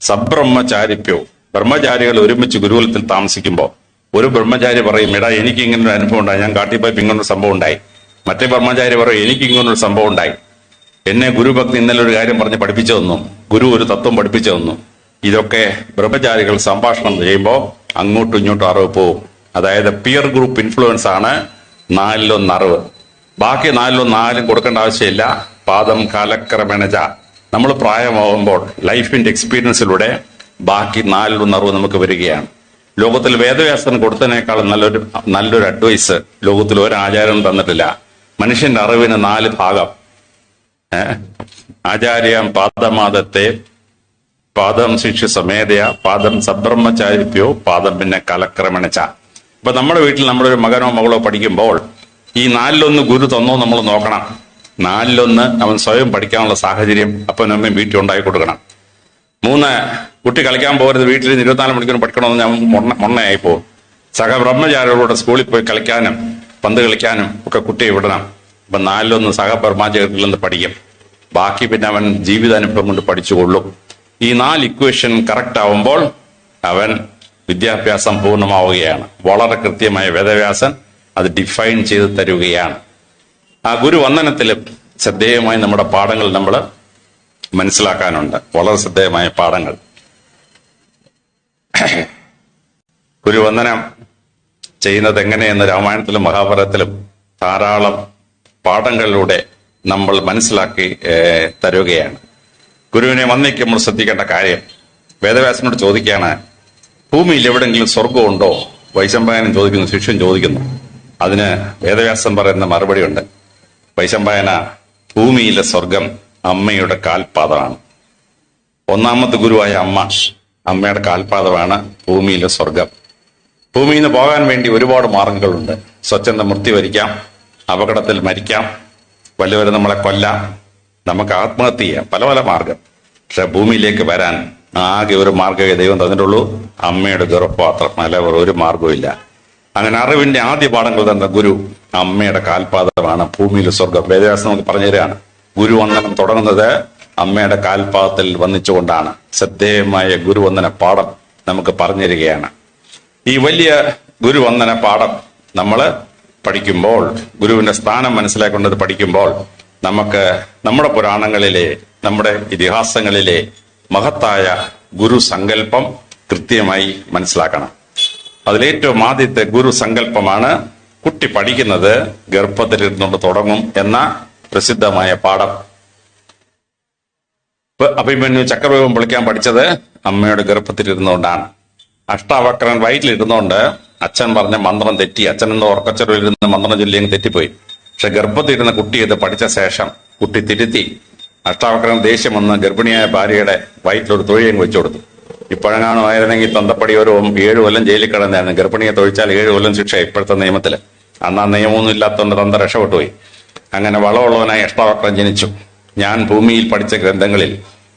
സബ്രഹ്മചാരിപ്യോ. ബ്രഹ്മചാരികൾ ഒരുമിച്ച് ഗുരുകുലത്തിൽ താമസിക്കുമ്പോൾ ഒരു ബ്രഹ്മചാരി പറയും, എടാ എനിക്ക് ഇങ്ങനൊരു അനുഭവം ഉണ്ടായി, ഞാൻ കാട്ടിപ്പോയപ്പോ ഇങ്ങനൊരു സംഭവം ഉണ്ടായി. മറ്റേ ബ്രഹ്മചാരി പറയും, എനിക്ക് ഇങ്ങനൊരു സംഭവം ഉണ്ടായി, എന്നെ ഗുരുഭക്തി ഇന്നലെ ഒരു കാര്യം പറഞ്ഞ് പഠിപ്പിച്ചു തന്നു, ഗുരു ഒരു തത്വം പഠിപ്പിച്ചു തന്നു. ഇതൊക്കെ ബ്രഹ്മചാരികൾ സംഭാഷണം ചെയ്യുമ്പോൾ അങ്ങോട്ടും ഇങ്ങോട്ടും അറിവ് പോവും. അതായത് പിയർ ഗ്രൂപ്പ് ഇൻഫ്ലുവൻസ് ആണ് 4 അറിവ്. ബാക്കി 4 കൊടുക്കേണ്ട ആവശ്യമില്ല. പാദം കാലക്രമേണ നമ്മൾ പ്രായമാകുമ്പോൾ ലൈഫിന്റെ എക്സ്പീരിയൻസിലൂടെ ബാക്കി 4 അറിവ് നമുക്ക് വരികയാണ്. ലോകത്തിൽ വേദവ്യാസൻ കൊടുത്തതിനേക്കാൾ നല്ലൊരു അഡ്വൈസ് ലോകത്തിൽ ഒരു ആചാരം തന്നിട്ടില്ല. മനുഷ്യന്റെ അറിവിന് 4 ഭാഗം. ആചാര്യം പാദമാദത്തെ പാദം ശിഷ്യ സമേതയ പാദം സബ്രഹ്മചാരിപ്യോ പാദം പിന്നെ കലക്രമണച്ച. ഇപ്പൊ നമ്മുടെ വീട്ടിൽ നമ്മളൊരു മകനോ മകളോ പഠിക്കുമ്പോൾ ഈ 4 ഗുരു തന്നോ നമ്മൾ നോക്കണം. 4 അവൻ സ്വയം പഠിക്കാനുള്ള സാഹചര്യം അപ്പനും അമ്മയും വീട്ടിൽ ഉണ്ടാക്കി കൊടുക്കണം. 3 കുട്ടി കളിക്കാൻ പോകരുത്, വീട്ടിൽ 24 മണിക്കൂർ പഠിക്കണമെന്ന് ഞാൻ മൊണ്ണയായിപ്പോ. സഹബ്രഹ്മചാരികളോട് സ്കൂളിൽ പോയി കളിക്കാനും പന്ത് കളിക്കാനും ഒക്കെ കുട്ടിയെ വിടണം. അപ്പൊ 4 സഹബ്രഹ്മചാരികളിൽ നിന്ന് പഠിക്കും. ബാക്കി പിന്നെ അവൻ ജീവിതാനുഭവം കൊണ്ട് പഠിച്ചുകൊള്ളും. ഈ 4 ഇക്വേഷൻ കറക്റ്റ് ആവുമ്പോൾ അവൻ വിദ്യാഭ്യാസം പൂർണ്ണമാവുകയാണ്. വളരെ കൃത്യമായ വേദവ്യാസൻ അത് ഡിഫൈൻ ചെയ്ത് തരുകയാണ്. ആ ഗുരുവന്ദനത്തിലും ശ്രദ്ധേയമായി നമ്മുടെ പാഠങ്ങൾ നമ്മൾ മനസ്സിലാക്കാനുണ്ട്. വളരെ ശ്രദ്ധേയമായ പാഠങ്ങൾ. ഗുരുവന്ദനം ചെയ്യുന്നത് എങ്ങനെയെന്ന് രാമായണത്തിലും മഹാഭാരതത്തിലും ധാരാളം പാഠങ്ങളിലൂടെ നമ്മൾ മനസ്സിലാക്കി തരുകയാണ്. ഗുരുവിനെ വന്ദിക്കുമ്പോൾ ശ്രദ്ധിക്കേണ്ട കാര്യം, വേദവ്യാസനോട് ചോദിക്കുകയാണ്, ഭൂമിയിൽ എവിടെയെങ്കിലും സ്വർഗമുണ്ടോ? വൈശമ്പായനൻ ചോദിക്കുന്നു, ശിഷ്യൻ ചോദിക്കുന്നു. അതിന് വേദവ്യാസൻ പറയുന്ന മറുപടിയുണ്ട്. വൈശമ്പായന, ഭൂമിയിലെ സ്വർഗം അമ്മയുടെ കാൽപാദമാണ്. 1ാമത്തെ ഗുരുവായ അമ്മയുടെ കാൽപാദമാണ് ഭൂമിയിലെ സ്വർഗം. ഭൂമിയിൽ നിന്ന് പോകാൻ വേണ്ടി ഒരുപാട് മാർഗങ്ങളുണ്ട്. സ്വച്ഛന്ത മൃത്യു വരിക്കാം, അപകടത്തിൽ മരിക്കാം, വല്ലവരും നമ്മളെ കൊല്ലാം, നമുക്ക് ആത്മഹത്യ ചെയ്യാം, പല പല മാർഗം. പക്ഷെ ഭൂമിയിലേക്ക് വരാൻ ആകെ ഒരു മാർഗ്ഗമേ ദൈവം തന്നിട്ടുള്ളൂ, അമ്മയുടെ ഗർഭപാത്രം. അല്ല ഒരു മാർഗവും ഇല്ല. അങ്ങനെ അറിവിന്റെ ആദ്യ പാഠങ്ങൾ തന്ന ഗുരു അമ്മയുടെ കാൽപാദമാണ് ഭൂമിയിലെ സ്വർഗം. വേദവ്യാസം നമുക്ക് പറഞ്ഞു തരികയാണ്. ഗുരുവന്ദനം തുടങ്ങുന്നത് അമ്മയുടെ കാൽപാദത്തിൽ വന്നിച്ചുകൊണ്ടാണ്. ശ്രദ്ധേയമായ ഗുരുവന്ദന പാഠം നമുക്ക് പറഞ്ഞു തരികയാണ്. ഈ വലിയ ഗുരുവന്ദന പാഠം നമ്മൾ പഠിക്കുമ്പോൾ, ഗുരുവിന്റെ സ്ഥാനം മനസ്സിലാക്കേണ്ടത് പഠിക്കുമ്പോൾ, നമുക്ക് നമ്മുടെ പുരാണങ്ങളിലെ, നമ്മുടെ ഇതിഹാസങ്ങളിലെ മഹത്തായ ഗുരു സങ്കല്പം കൃത്യമായി മനസ്സിലാക്കണം. അതിലേറ്റവും ആദ്യത്തെ ഗുരു സങ്കല്പമാണ് കുട്ടി പഠിക്കുന്നത് ഗർഭത്തിലിരുന്നുകൊണ്ട് തുടങ്ങും എന്ന പ്രസിദ്ധമായ പാഠം. അഭിമന്യു ചക്രവ്യൂഹം പൊളിക്കാൻ പഠിച്ചത് അമ്മയുടെ ഗർഭത്തിലിരുന്നുകൊണ്ടാണ്. അഷ്ടാവക്രൻ വയറ്റിലിരുന്നുകൊണ്ട് അച്ഛൻ പറഞ്ഞ മന്ത്രം തെറ്റി. അച്ഛൻ എന്ന ഉറക്കച്ചെറുവിലിരുന്ന് മന്ത്രം ചൊല്ലിയങ്ങ് തെറ്റിപ്പോയി. പക്ഷെ ഗർഭത്തിലിരുന്ന കുട്ടി ഇത് പഠിച്ച ശേഷം കുട്ടി തിരുത്തി. അഷ്ടാവക്രൻ ദേഷ്യം വന്ന് ഗർഭിണിയായ ഭാര്യയുടെ വയറ്റിലൊരു തൊഴിയങ്ങ് വെച്ചു കൊടുത്തു. ഇപ്പോഴെങ്ങാണമായിരുന്നെങ്കിൽ തന്തപ്പടി ഒരു 7 കൊല്ലം ജയിലിൽ കിടന്നായിരുന്നു. ഗർഭിണിയെ തൊഴിച്ചാൽ 7 കൊല്ലം ശിക്ഷ ഇപ്പോഴത്തെ നിയമത്തില്. അന്ന് ആ നിയമമൊന്നും ഇല്ലാത്തതുകൊണ്ട് തന്ത രക്ഷപ്പെട്ടുപോയി. അങ്ങനെ വളമുള്ളവനായി അഷ്ടാവക്രൻ ജനിച്ചു. ഞാൻ ഭൂമിയിൽ പഠിച്ച ഗ്രന്ഥങ്ങളിൽ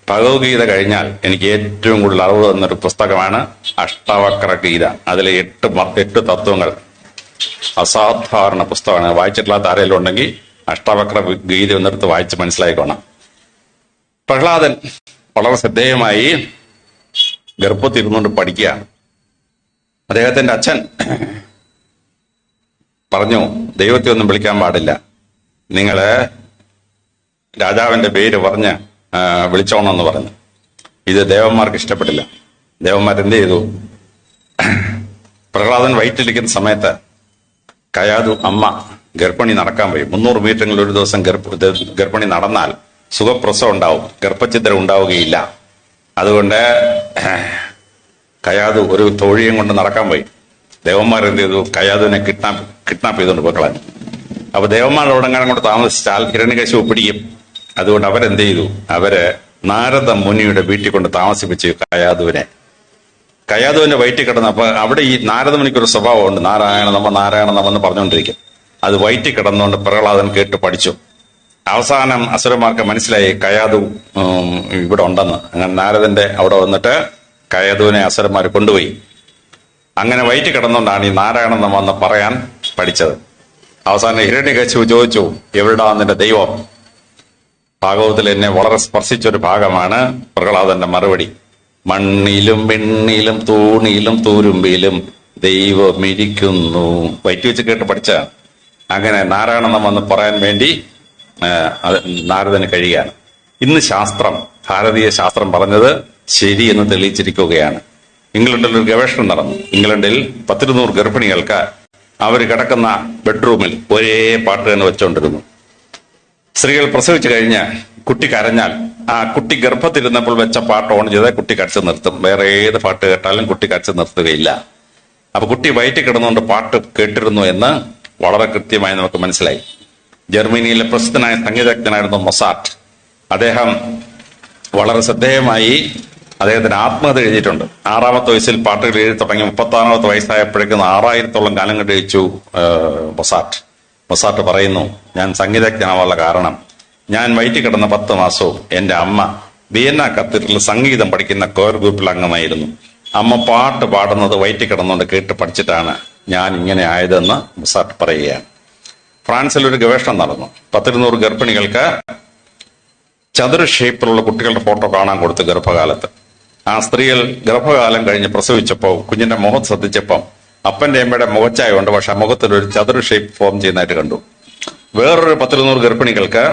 ഭഗവത്ഗീത കഴിഞ്ഞാൽ എനിക്ക് ഏറ്റവും കൂടുതൽ അറിവ് തന്നൊരു പുസ്തകമാണ് അഷ്ടാവക്ര ഗീത. അതിലെ 8 തത്വങ്ങൾ അസാധാരണ പുസ്തകമാണ്. വായിച്ചിട്ടില്ലാത്ത ആരെങ്കിലും ഉണ്ടെങ്കിൽ അഷ്ടാവക്ര ഗീത ഒന്നെടുത്ത് വായിച്ച് മനസ്സിലായിക്കോണം. പ്രഹ്ലാദൻ വളരെ ശ്രദ്ധേയമായി ഗർഭത്തിരുന്നുകൊണ്ട് പഠിക്കുകയാണ്. അദ്ദേഹത്തിന്റെ അച്ഛൻ പറഞ്ഞു, ദൈവത്തെ ഒന്നും വിളിക്കാൻ പാടില്ല, നിങ്ങള് രാജാവിന്റെ പേര് പറഞ്ഞ് വിളിച്ചോണമെന്ന് പറഞ്ഞു. ഇത് ദേവന്മാർക്ക് ഇഷ്ടപ്പെട്ടില്ല. ദേവന്മാരെന്ത് ചെയ്തു? പ്രഹ്ലാദൻ വയറ്റിലിരിക്കുന്ന സമയത്ത് കയാതു അമ്മ ഗർഭിണി നടക്കാൻ പോയി. 300 മീറ്ററിൽ ഒരു ദിവസം ഗർഭിണി നടന്നാൽ സുഖപ്രസവം ഉണ്ടാവും, ഗർഭഛിദ്രം ഉണ്ടാവുകയില്ല. അതുകൊണ്ട് കയാതു ഒരു തോഴിയും കൊണ്ട് നടക്കാൻ പോയി. ദേവന്മാരെന്ത് ചെയ്തു? കയാതുവിനെ കിഡ്നാപ്പ് ചെയ്തുകൊണ്ട് പോക്കളാൻ. അപ്പൊ ദേവന്മാരുടെ ഉടങ്ങാൻ കൊണ്ട് താമസിച്ചാൽ ഹിരണ്യകശിപു പിടിക്കും. അതുകൊണ്ട് അവരെന്ത് ചെയ്തു? അവര് നാരദ മുനിയുടെ വീട്ടിൽ കൊണ്ട് താമസിപ്പിച്ചു കയാതുവിനെ. കയാതുവിന്റെ വയറ്റിൽ കിടന്നു. അപ്പൊ അവിടെ ഈ നാരദ മുനിക്കൊരു സ്വഭാവമുണ്ട്, നാരായണ നമ എന്ന് പറഞ്ഞുകൊണ്ടിരിക്കും. അത് വയറ്റിൽ കിടന്നുകൊണ്ട് പ്രഹ്ലാദൻ കേട്ട് പഠിച്ചു. അവസാനം അസുരന്മാർക്ക് മനസ്സിലായി കയാതു ഇവിടെ ഉണ്ടെന്ന്. അങ്ങനെ നാരദന്റെ അവിടെ വന്നിട്ട് കയാതുവിനെ അസുരന്മാർ കൊണ്ടുപോയി. അങ്ങനെ വയറ്റിൽ കിടന്നുകൊണ്ടാണ് ഈ നാരായണ നമ എന്ന് പറയാൻ പഠിച്ചത്. അവസാനം ഹിരണ്യകശിപു ചോദിച്ചു, എവിടാ നിന്റെ ദൈവം? ഭാഗവതത്തിൽ എന്നെ വളരെ സ്പർശിച്ചൊരു ഭാഗമാണ് പ്രഹ്ലാദന്റെ മറുപടി. മണ്ണിലും വെണ്ണിലും തൂണിലും തൂരുമ്പിലും ദൈവമിരിക്കുന്നു. വയറ്റി വെച്ച് കേട്ട് പഠിച്ച. അങ്ങനെ നാരായണ നമ എന്ന് പറയാൻ വേണ്ടി നാരദന് കഴിയുകയാണ്. ഇന്ന് ശാസ്ത്രം, ഭാരതീയ ശാസ്ത്രം പറഞ്ഞത് ശരി എന്ന് തെളിയിച്ചിരിക്കുകയാണ്. ഇംഗ്ലണ്ടിൽ ഒരു ഗവേഷണം നടന്നു. ഇംഗ്ലണ്ടിൽ 100 ഗർഭിണികൾക്ക് അവർ കിടക്കുന്ന ബെഡ്റൂമിൽ ഒരേ പാട്ട് തന്നെ വെച്ചുകൊണ്ടിരുന്നു. സ്ത്രീകൾ പ്രസവിച്ചു കഴിഞ്ഞ് കുട്ടി കരഞ്ഞാൽ ആ കുട്ടി ഗർഭത്തിരുന്നപ്പോൾ വെച്ച പാട്ട് ഓൺ ചെയ്താൽ കുട്ടി കരച്ചു നിർത്തും. വേറെ ഏത് പാട്ട് കേട്ടാലും കുട്ടി കരച്ചു നിർത്തുകയില്ല. അപ്പൊ കുട്ടി വയറ്റിൽ കിടന്നുകൊണ്ട് പാട്ട് കേട്ടിരുന്നു എന്ന് വളരെ കൃത്യമായി നമുക്ക് മനസ്സിലായി. ജർമ്മനിയിലെ പ്രസിദ്ധനായ സംഗീതജ്ഞനായിരുന്നു മൊസാർട്ട്. അദ്ദേഹം വളരെ ശ്രദ്ധേയമായി അദ്ദേഹത്തിന് ആത്മകഥ എഴുതിയിട്ടുണ്ട്. 6ാമത്തെ വയസ്സിൽ പാട്ടുകൾ എഴുതി തുടങ്ങി 36ാമത്തെ വയസ്സായപ്പോഴേക്കും 6000-ഓളം ഗാനം കണ്ട് രചിച്ചു മൊസാർട്ട്. മൊസാർട്ട് പറയുന്നു, ഞാൻ സംഗീതജ്ഞനാവാനുള്ള കാരണം ഞാൻ വയറ്റിൽ കിടന്ന 10 മാസവും എന്റെ അമ്മ വിയന്ന കത്തീഡ്രലിൽ സംഗീതം പഠിക്കുന്ന കോർ ഗ്രൂപ്പിൽ അംഗമായിരുന്നു. അമ്മ പാട്ട് പാടുന്നത് വയറ്റിൽ കിടന്നുകൊണ്ട് കേട്ട് പഠിച്ചിട്ടാണ് ഞാൻ ഇങ്ങനെ ആയതെന്ന് മൊസാർട്ട് പറയുകയാണ്. ഫ്രാൻസിൽ ഒരു ഗവേഷണം നടന്നു. 100 ഗർഭിണികൾക്ക് ചതുര ഷേപ്പിലുള്ള കുട്ടികളുടെ ഫോട്ടോ കാണാൻ കൊടുത്തു ഗർഭകാലത്ത്. ആ സ്ത്രീകൾ ഗർഭകാലം കഴിഞ്ഞ് പ്രസവിച്ചപ്പോൾ കുഞ്ഞിന്റെ മുഖം ശ്രദ്ധിച്ചപ്പം അപ്പന്റെ അമ്മയുടെ മുഖച്ചായ ഉണ്ട്, പക്ഷെ ആ മുഖത്തിൽ ഒരു ചതുര ഷേപ്പ് ഫോം ചെയ്യുന്നതായിട്ട് കണ്ടു. വേറൊരു 100 ഗർഭിണികൾക്ക്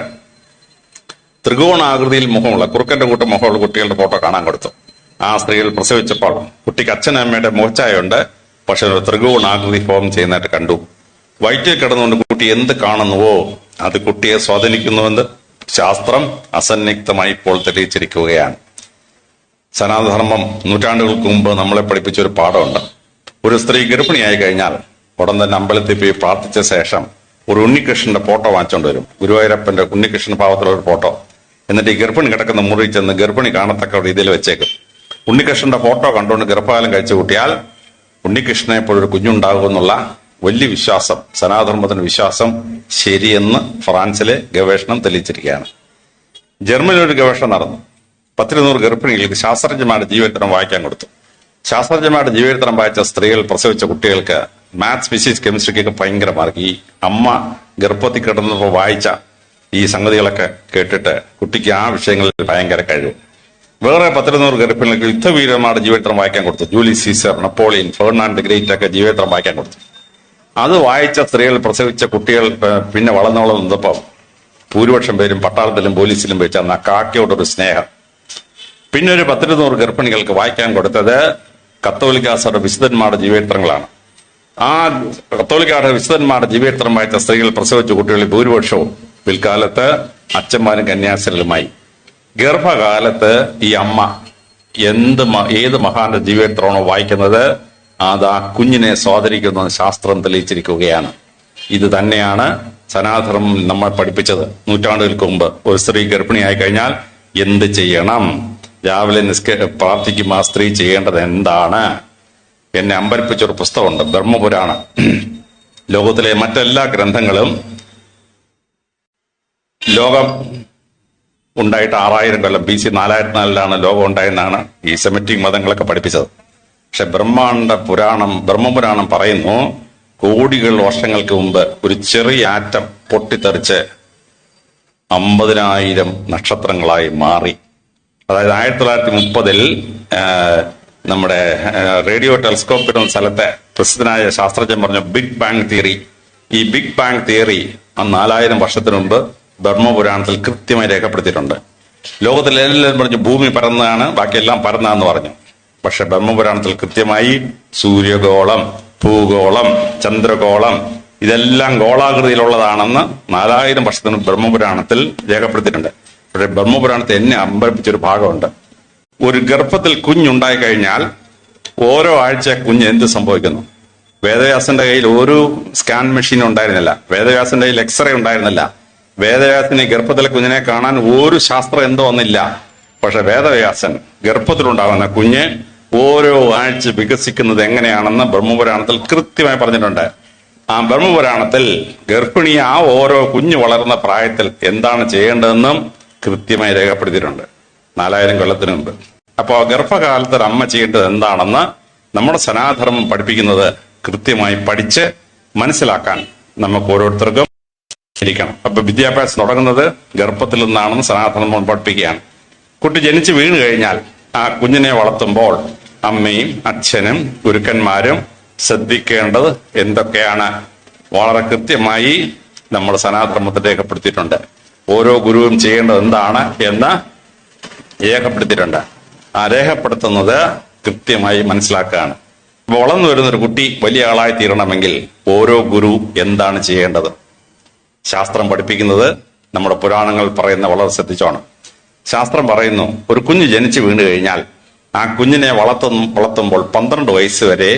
ത്രികോണാകൃതിയിൽ മുഖമുള്ള കുറുക്കന്റെ കൂട്ടം മുഖമുള്ള കുട്ടികളുടെ ഫോട്ടോ കാണാൻ കൊടുത്തു. ആ സ്ത്രീകൾ പ്രസവിച്ചപ്പോൾ കുട്ടിക്ക് അച്ഛനമ്മയുടെ മുഖച്ചായ ഉണ്ട്, പക്ഷെ ഒരു ത്രികോണാകൃതി ഫോം ചെയ്യുന്നതായിട്ട് കണ്ടു. വയറ്റിൽ കിടന്നുകൊണ്ട് കുട്ടി എന്ത് കാണുന്നുവോ അത് കുട്ടിയെ സ്വാധീനിക്കുന്നുവെന്ന് ശാസ്ത്രം അസന്നിഗ്ധമായി ഇപ്പോൾ തെളിയിച്ചിരിക്കുകയാണ്. സനാതനധർമ്മം നൂറ്റാണ്ടുകൾക്ക് മുമ്പ് നമ്മളെ പഠിപ്പിച്ച ഒരു പാഠമുണ്ട്. ഒരു സ്ത്രീ ഗർഭിണിയായി കഴിഞ്ഞാൽ ഉടൻ തന്നെ അമ്പലത്തിൽ പോയി പ്രാർത്ഥിച്ച ശേഷം ഒരു ഉണ്ണികൃഷ്ണന്റെ ഫോട്ടോ വാങ്ങിച്ചോണ്ട് വരും. ഗുരുവായൂരപ്പന്റെ ഉണ്ണികൃഷ്ണൻ ഭാവത്തിലുള്ള ഒരു ഫോട്ടോ. എന്നിട്ട് ഈ ഗർഭിണി കിടക്കുന്ന മുറി ചെന്ന് ഗർഭിണി കാണത്തക്ക രീതിയിൽ വെച്ചേക്കും. ഉണ്ണികൃഷ്ണന്റെ ഫോട്ടോ കണ്ടുകൊണ്ട് ഗർഭകാലം കഴിച്ചു കൂട്ടിയാൽ ഉണ്ണികൃഷ്ണനെ എപ്പോഴൊരു കുഞ്ഞുണ്ടാകുമെന്നുള്ള വലിയ വിശ്വാസം, സനാതനധർമ്മത്തിന്റെ വിശ്വാസം ശരിയെന്ന് ഫ്രാൻസിലെ ഗവേഷണം തെളിയിച്ചിരിക്കുകയാണ്. ജർമ്മനിയിൽ ഒരു ഗവേഷണം നടന്നു. 100 ഗർഭിണികൾക്ക് ശാസ്ത്രജ്ഞന്മാരുടെ ജീവചരിത്രം വായിക്കാൻ കൊടുത്തു. ശാസ്ത്രജ്ഞന്മാരുടെ ജീവചരിത്രം വായിച്ച സ്ത്രീകൾ പ്രസവിച്ച കുട്ടികൾക്ക് മാത്സ്, ഫിസിക്സ്, കെമിസ്ട്രിക്കൊക്കെ ഭയങ്കര മാർക്ക്. ഈ അമ്മ ഗർഭത്തിൽ കിടന്നപ്പോൾ വായിച്ച ഈ സംഗതികളൊക്കെ കേട്ടിട്ട് കുട്ടിക്ക് ആ വിഷയങ്ങളിൽ ഭയങ്കര കഴിവ്. വേറെ 10-100 ഗർഭിണികൾക്ക് യുദ്ധവീരന്മാരുടെ ജീവചരിത്രം വായിക്കാൻ കൊടുത്തു. Julius Caesar, Napoleon, Fernand great ഒക്കെ ജീവചരിത്രം വായിക്കാൻ കൊടുത്തു. അത് വായിച്ച സ്ത്രീകൾ, പ്രസവിച്ച കുട്ടികൾ പിന്നെ വളർന്നോളം നിന്നപ്പം ഭൂരിപക്ഷം പേരും പട്ടാളത്തിലും പോലീസിലും വെച്ച ആ കാക്കയോടൊരു സ്നേഹം. പിന്നെ ഒരു 10-100 ഗർഭിണികൾക്ക് വായിക്കാൻ കൊടുത്തത് കത്തോലിക്ക സഭയുടെ വിശുദ്ധന്മാരുടെ ജീവചരിത്രങ്ങളാണ്. ആ കത്തോലിക്കരുടെ വിശുദ്ധന്മാരുടെ ജീവചരിത്രം വായിച്ച സ്ത്രീകൾ പ്രസവിച്ച കുട്ടികളിൽ ഭൂരിപക്ഷവും പിൽക്കാലത്ത് അച്ഛന്മാരും കന്യാസ്ത്രീകളുമായി. ഗർഭകാലത്ത് ഈ അമ്മ ഏത് മഹാന്റെ ജീവചരിത്രമാണോ വായിക്കുന്നത് അത് ആ കുഞ്ഞിനെ സ്വാധീനിക്കുന്ന ശാസ്ത്രം തെളിയിച്ചിരിക്കുകയാണ്. ഇത് തന്നെയാണ് സനാതനം നമ്മൾ പഠിപ്പിച്ചത് നൂറ്റാണ്ടുകൾക്ക് മുമ്പ്. ഒരു സ്ത്രീ ഗർഭിണിയായി കഴിഞ്ഞാൽ എന്ത് ചെയ്യണം, രാവിലെ പ്രാർത്ഥിക്കുമ്പോൾ ആ സ്ത്രീ ചെയ്യേണ്ടത് എന്താണ്. എന്നെ അമ്പരിപ്പിച്ചൊരു പുസ്തകമുണ്ട്, ബ്രഹ്മപുരാണം. ലോകത്തിലെ മറ്റെല്ലാ ഗ്രന്ഥങ്ങളും ലോകം ഉണ്ടായിട്ട് 6000 കൊല്ലം BC 4004 ലോകം ഉണ്ടായെന്നാണ് ഈ സെമിറ്റിക് മതങ്ങളൊക്കെ പഠിപ്പിച്ചത്. പക്ഷെ ബ്രഹ്മപുരാണം പറയുന്നു കോടികൾ വർഷങ്ങൾക്ക് മുമ്പ് ഒരു ചെറിയ ആറ്റം പൊട്ടിത്തെറിച്ച് 50,000 നക്ഷത്രങ്ങളായി മാറി. അതായത് 1930 നമ്മുടെ റേഡിയോ ടെലിസ്കോപ്പ് എന്ന സ്ഥലത്തെ പ്രസിദ്ധനായ ശാസ്ത്രജ്ഞൻ പറഞ്ഞു ബിഗ് ബാങ് തിയറി. ഈ ബിഗ് ബാങ് തിയറി 4000 വർഷത്തിന് മുമ്പ് ബ്രഹ്മപുരാണത്തിൽ കൃത്യമായി രേഖപ്പെടുത്തിയിട്ടുണ്ട്. ലോകത്തിലെല്ലാവരും പറഞ്ഞു ഭൂമി പരന്നതാണ്, ബാക്കിയെല്ലാം പരന്നാന്ന് പറഞ്ഞു. പക്ഷെ ബ്രഹ്മപുരാണത്തിൽ കൃത്യമായി സൂര്യഗോളം, ഭൂഗോളം, ചന്ദ്രഗോളം ഇതെല്ലാം ഗോളാകൃതിയിലുള്ളതാണെന്ന് 4000 വർഷത്തിന് ബ്രഹ്മപുരാണത്തിൽ രേഖപ്പെടുത്തിയിട്ടുണ്ട്. പക്ഷെ ബ്രഹ്മപുരാണത്തിൽ എന്നെ അമ്പരിപ്പിച്ചൊരു ഭാഗമുണ്ട്. ഒരു ഗർഭത്തിൽ കുഞ്ഞുണ്ടായി കഴിഞ്ഞാൽ ഓരോ ആഴ്ച കുഞ്ഞ് എന്ത് സംഭവിക്കുന്നു. വേദവ്യാസന്റെ കയ്യിൽ ഒരു സ്കാൻ മെഷീൻ ഉണ്ടായിരുന്നില്ല, വേദവ്യാസന്റെ കയ്യിൽ എക്സ്റേ ഉണ്ടായിരുന്നില്ല, വേദവ്യാസന് ഗർഭത്തിലെ കുഞ്ഞിനെ കാണാൻ ഒരു ശാസ്ത്രം എന്തോ ഒന്നില്ല. പക്ഷെ വേദവ്യാസൻ ഗർഭത്തിലുണ്ടാകുന്ന കുഞ്ഞ് ഓരോ ആഴ്ച വികസിക്കുന്നത് എങ്ങനെയാണെന്ന് ബ്രഹ്മപുരാണത്തിൽ കൃത്യമായി പറഞ്ഞിട്ടുണ്ട്. ആ ബ്രഹ്മപുരാണത്തിൽ ഗർഭിണി ആ ഓരോ കുഞ്ഞു വളർന്ന പ്രായത്തിൽ എന്താണ് ചെയ്യേണ്ടതെന്നും കൃത്യമായി രേഖപ്പെടുത്തിയിട്ടുണ്ട് 4000 കൊല്ലത്തിന് മുമ്പ്. അപ്പോൾ ഗർഭകാലത്ത് ഒരു അമ്മ ചെയ്യേണ്ടത് എന്താണെന്ന് നമ്മുടെ സനാതനം പഠിപ്പിക്കുന്നത് കൃത്യമായി പഠിച്ച് മനസ്സിലാക്കാൻ നമുക്ക് ഓരോരുത്തർക്കും ഇരിക്കണം. അപ്പൊ വിദ്യാഭ്യാസം തുടങ്ങുന്നത് ഗർഭത്തിൽ നിന്നാണെന്ന് സനാതനം പഠിപ്പിക്കുകയാണ്. കുട്ടി ജനിച്ച് വീണ് കഴിഞ്ഞാൽ ആ കുഞ്ഞിനെ വളർത്തുമ്പോൾ അമ്മയും അച്ഛനും ഗുരുക്കന്മാരും ശ്രദ്ധിക്കേണ്ടത് എന്തൊക്കെയാണ് വളരെ കൃത്യമായി നമ്മൾ സനാതനത്തിൽ രേഖപ്പെടുത്തിയിട്ടുണ്ട്. ഓരോ ഗുരുവും ചെയ്യേണ്ടത് എന്താണ് എന്ന് രേഖപ്പെടുത്തിയിട്ടുണ്ട്. ആ രേഖപ്പെടുത്തുന്നത് കൃത്യമായി മനസ്സിലാക്കുകയാണ്. വളർന്നു വരുന്നൊരു കുട്ടി വലിയ ആളായി തീരണമെങ്കിൽ ഓരോ ഗുരു എന്താണ് ചെയ്യേണ്ടത് ശാസ്ത്രം പഠിപ്പിക്കുന്നത് നമ്മുടെ പുരാണങ്ങൾ പറയുന്ന വളരെ ശ്രദ്ധിച്ചോണം. ശാസ്ത്രം പറയുന്നു ഒരു കുഞ്ഞ് ജനിച്ചു വീണ് കഴിഞ്ഞാൽ ആ കുഞ്ഞിനെ വളർത്തുമ്പോൾ 12 വയസ്സ് വരെ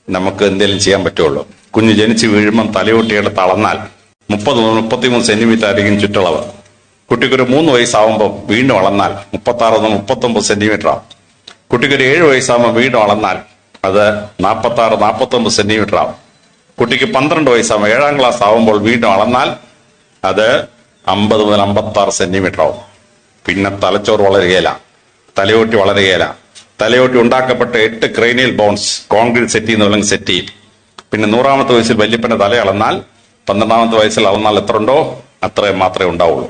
നമുക്ക് എന്തെങ്കിലും ചെയ്യാൻ പറ്റുള്ളൂ. കുഞ്ഞ് ജനിച്ച് വീഴുമ്പം തലയോട്ടിയെടുത്ത് അളന്നാൽ 30-33 സെന്റിമീറ്റർ ആയിരിക്കും ചുറ്റളവ്. കുട്ടിക്കൊരു 3 വയസ്സാവുമ്പോൾ വീണ്ടും അളന്നാൽ 36-39 സെന്റിമീറ്റർ ആവും. കുട്ടിക്കൊരു 7 വയസ്സാകുമ്പോൾ വീണ്ടും അളന്നാൽ അത് 46-49 സെന്റിമീറ്റർ ആവും. കുട്ടിക്ക് 12 വയസ്സാകുമ്പോൾ 7ാം ക്ലാസ് ആവുമ്പോൾ വീണ്ടും അളന്നാൽ അത് 50-56 സെന്റിമീറ്റർ ആവും. പിന്നെ തലച്ചോറ് വളരുകയില്ല, തലയോട്ടി വളരുകയില്ല. തലയോട്ടി ഉണ്ടാക്കപ്പെട്ട 8 ക്രേനിയൽ ബോൺസ് കോൺക്രീറ്റ് സെറ്റ് ചെയ്യുന്ന സെറ്റ് ചെയ്യും. പിന്നെ 100ാമത്തെ വയസ്സിൽ വല്യപ്പന്റെ തല അളന്നാൽ 12ാമത്തെ വയസ്സിൽ അളന്നാൽ എത്ര ഉണ്ടോ അത്രയും മാത്രമേ ഉണ്ടാവുള്ളൂ.